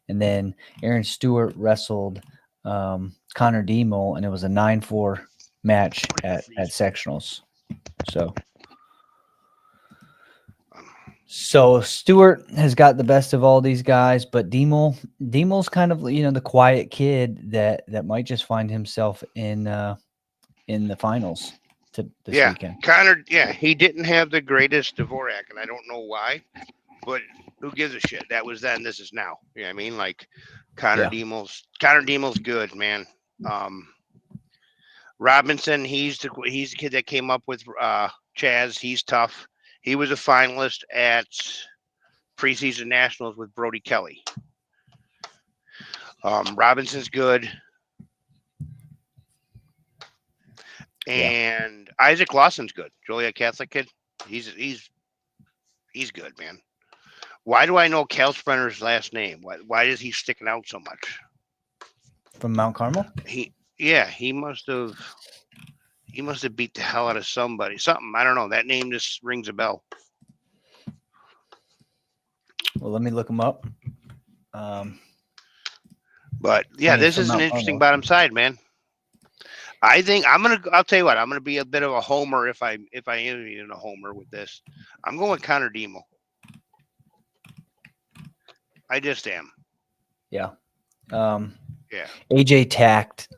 And then Aaron Stewart wrestled Connor Diemel, and it was a 9-4 match at sectionals. So Stewart has got the best of all these guys, but Diemel's kind of, the quiet kid that might just find himself in the finals this weekend. Connor, he didn't have the greatest Dvorak, and I don't know why, but who gives a shit? That was then, this is now. You know what I mean? Like Connor Diemel's good, man. Robinson, he's the kid that came up with Chaz. He's tough. He was a finalist at preseason nationals with Brody Kelly. Robinson's good. And Isaac Lawson's good. Joliet Catholic kid. He's good, man. Why do I know Kalsbrenner's last name? Why is he sticking out so much? From Mount Carmel? He must have beat the hell out of somebody. Something. I don't know. That name just rings a bell. Well, let me look him up. But yeah, this is an interesting bottom side, man. I think I'll tell you what, I'm gonna be a bit of a homer if I am even a homer with this. I'm going with Connor Diemel. I just am. Yeah. Yeah. AJ Tack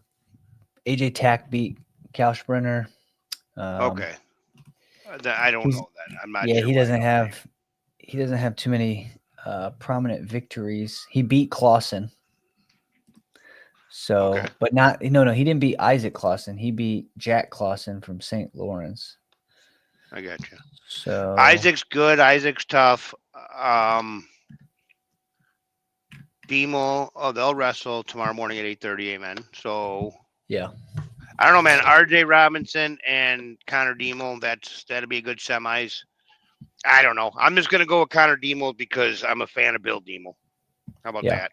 beat Kalsbrenner. Okay. I don't know that. I'm not. Yeah, sure he doesn't have too many prominent victories. He beat Clausen. So, but not he didn't beat Isaac Clausen. He beat Jack Clausen from St. Lawrence. I got you. So Isaac's good. Isaac's tough. Diemel, they'll wrestle tomorrow morning at 8:30. Amen. So yeah. I don't know, man. RJ Robinson and Connor Diemel, that'll be a good semis. I don't know. I'm just gonna go with Connor Diemel because I'm a fan of Bill Diemel. How about that?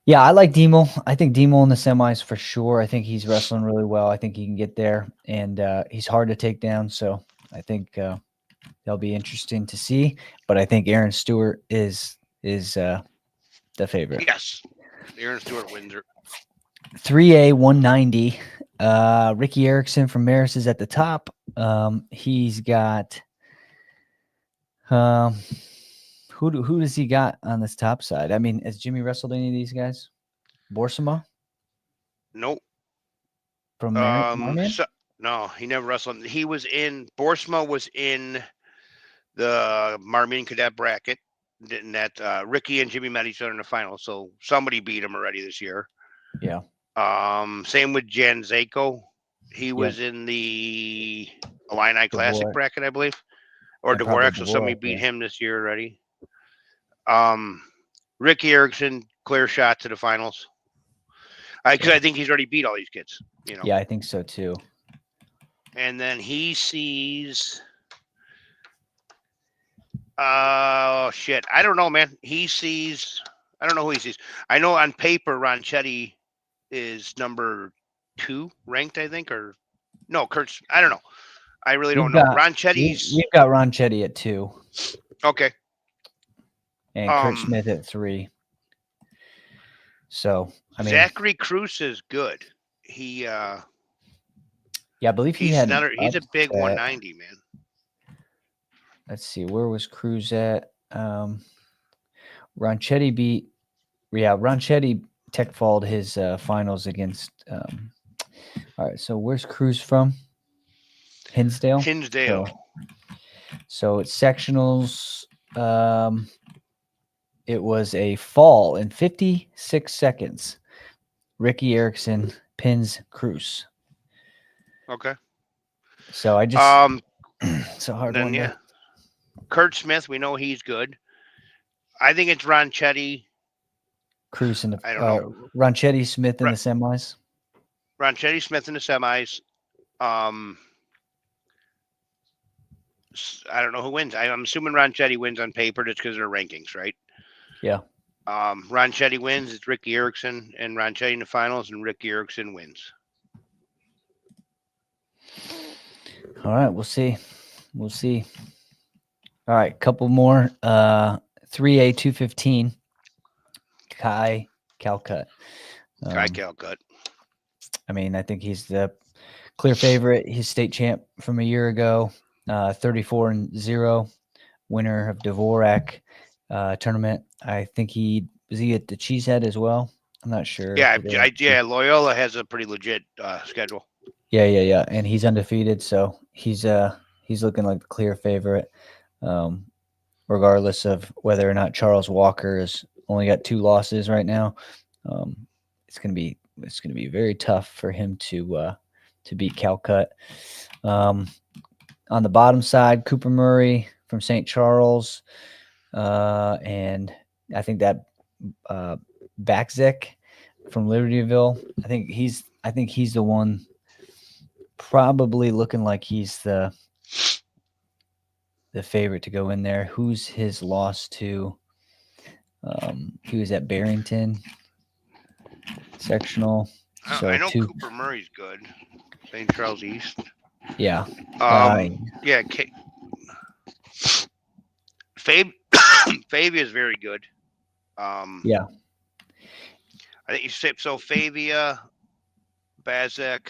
Yeah, I like Diemel. I think Diemel in the semis for sure. I think he's wrestling really well. I think he can get there, and he's hard to take down. So I think that'll be interesting to see. But I think Aaron Stewart is the favorite. Yes, Aaron Stewart wins her. 3A 190. Ricky Erickson from Maris is at the top. He's got who does he got on this top side? I mean, has Jimmy wrestled any of these guys? Borsama? Nope. from Marmion? So, no, he never wrestled. He was in Borsma was in the Marmion cadet bracket. And that Ricky and Jimmy met each other in the final, so somebody beat him already this year. Yeah. Same with Jan Zako. He Yep. was in the Illini Classic Dvorak. bracket, I believe, or And probably Dvorak. So somebody Dvorak, beat yeah. him this year already. Ricky Erickson, clear shot to the finals. Because Yeah. I think he's already beat all these kids. You know. Yeah, I think so too. And then he sees. Shit. I don't know, man. He sees. I don't know who he sees. I know on paper Ronchetti is number 2 ranked, I think, or no, Kurt's. I don't know. I really don't know. Ronchetti's We've got Ronchetti at 2 okay. and Kurt Smith at 3. So I mean, Zachary Cruz is good. He yeah, I believe he he's had another. He's a big upset. 190 man. Let's see, where was Cruz at? Ronchetti beat. Yeah, Ronchetti tech falled his finals against. All right, so where's Cruz from? Hinsdale. So it's sectionals. It was a fall in 56 seconds. Ricky Erickson pins Cruz. Okay. So I just it's a hard one. Yeah. Kurt Smith, we know he's good. I think it's Ronchetti. Cruz in the I don't know. Ronchetti Smith in the semis. Ronchetti Smith in the semis. I don't know who wins. I'm assuming Ronchetti wins on paper just because of their rankings, right? Yeah. Ronchetti wins. It's Ricky Erickson and Ronchetti in the finals, and Ricky Erickson wins. All right, we'll see. We'll see. All right, couple more. 3A 215. Kai Calcutt. Kai Calcutt. I mean, I think he's the clear favorite. He's state champ from a year ago. 34-0, winner of Dvorak tournament. I think was he at the Cheesehead as well? I'm not sure. Yeah, Loyola has a pretty legit schedule. Yeah. And he's undefeated, so he's looking like the clear favorite. Regardless of whether or not Charles Walker has only got 2 losses right now. It's gonna be very tough for him to beat Calcutt. On the bottom side, Cooper Murray from St. Charles, and I think that Baczek from Libertyville. I think he's the one, probably looking like he's the favorite to go in there. Who's his loss to? He was at Barrington sectional. So I know Cooper Murray's good. St. Charles East. Yeah. Yeah. Favia is very good. Yeah. I think you said so. Favia, Bazek.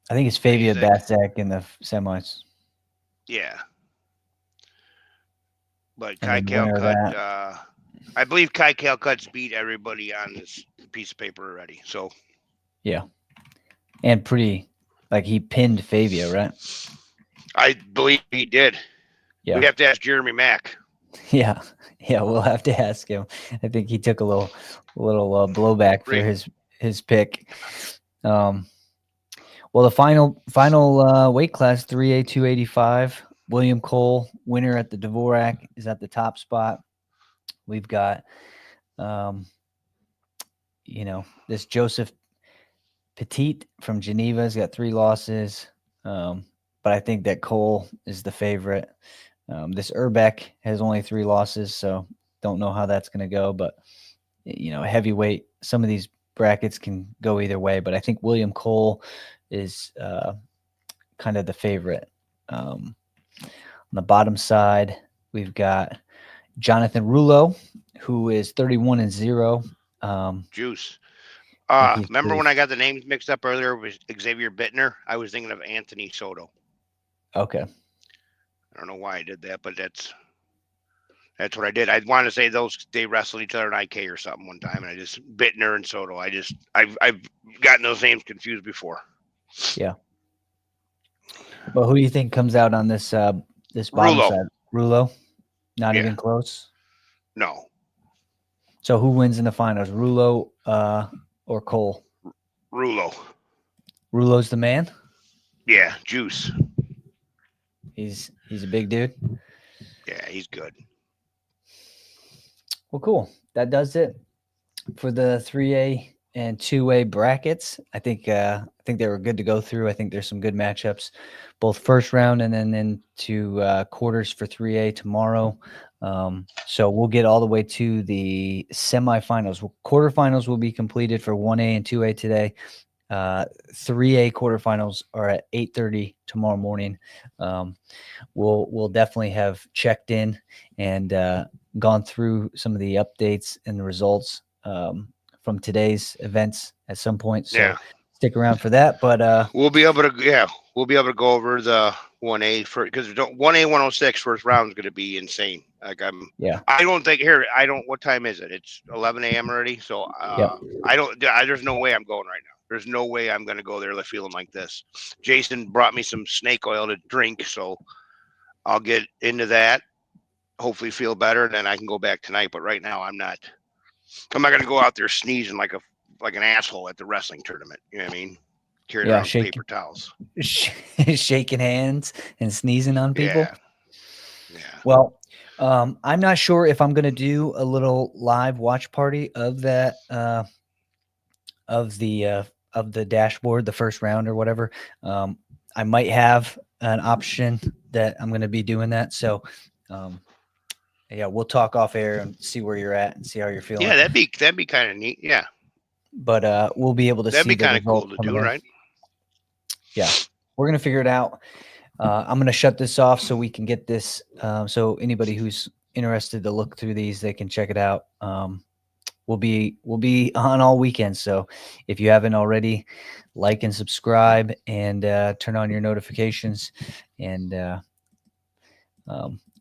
I think it's Favia Bazek in the semis. Yeah. But Kai Calcutt, I believe Kai Calcutt's beat everybody on this piece of paper already. So. Yeah. And he pinned Favia, right? I believe he did. Yeah. We have to ask Jeremy Mack. Yeah, we'll have to ask him. I think he took a little blowback for his pick. Well, the final weight class, 3A 285. William Cole, winner at the Dvorak, is at the top spot. We've got, this Joseph Petit from Geneva has got 3 losses, but I think that Cole is the favorite. This Urbeck has only 3 losses, so don't know how that's going to go. But, heavyweight, some of these brackets can go either way. But I think William Cole is kind of the favorite. On the bottom side, we've got Jonathan Rouleau, who is 31-0. Juice. Remember when I got the names mixed up earlier with Xavier Bittner? I was thinking of Anthony Soto. Okay. I don't know why I did that, but that's what I did. I wanted to say they wrestled each other in IK or something one time, and I just Bittner and Soto. I've gotten those names confused before. But who do you think comes out on this this bottom Rulo. side? Rulo? Not Yeah. even close. No. So who wins in the finals? Rulo or Cole? Rulo. Rulo's the man. Yeah, Juice. He's a big dude. Yeah, he's good. Well, cool. That does it for the 3A and 2A brackets. I think they were good to go through. I think there's some good matchups, both first round and then into quarters for 3A tomorrow. So we'll get all the way to the semifinals. Quarterfinals will be completed for 1A and 2A today. 3A quarterfinals are at 8:30 tomorrow morning. We'll definitely have checked in and gone through some of the updates and the results from today's events at some point. So stick around for that. But we'll be able to go over the 1A for because 1A 106 first round is going to be insane. Like I don't think what time is it? It's 11 a.m. already. So there's no way I'm going right now. There's no way I'm going to go there feeling like this. Jason brought me some snake oil to drink, so I'll get into that. Hopefully feel better, and then I can go back tonight. But right now I'm not going to go out there sneezing like an asshole at the wrestling tournament. You know what I mean? Carrying around paper towels, shaking hands and sneezing on people. Yeah. Well, I'm not sure if I'm going to do a little live watch party of that of the dashboard, the first round or whatever. I might have an option that I'm going to be doing that. So, we'll talk off air and see where you're at and see how you're feeling. Yeah, that'd be kind of neat. Yeah, but we'll be able to that'd see be the kind of results cool to coming do, in. right? Yeah, we're gonna figure it out. I'm gonna shut this off so we can get this. So anybody who's interested to look through these, they can check it out. We'll be on all weekend. So if you haven't already, like and subscribe and turn on your notifications. And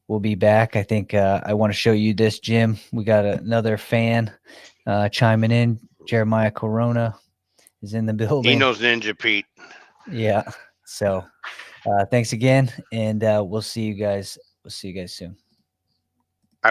we'll be back. I think I want to show you this, Jim. We got another fan chiming in. Jeremiah Corona is in the building. He knows Ninja Pete. Yeah. So thanks again, and we'll see you guys. We'll see you guys soon. Bye.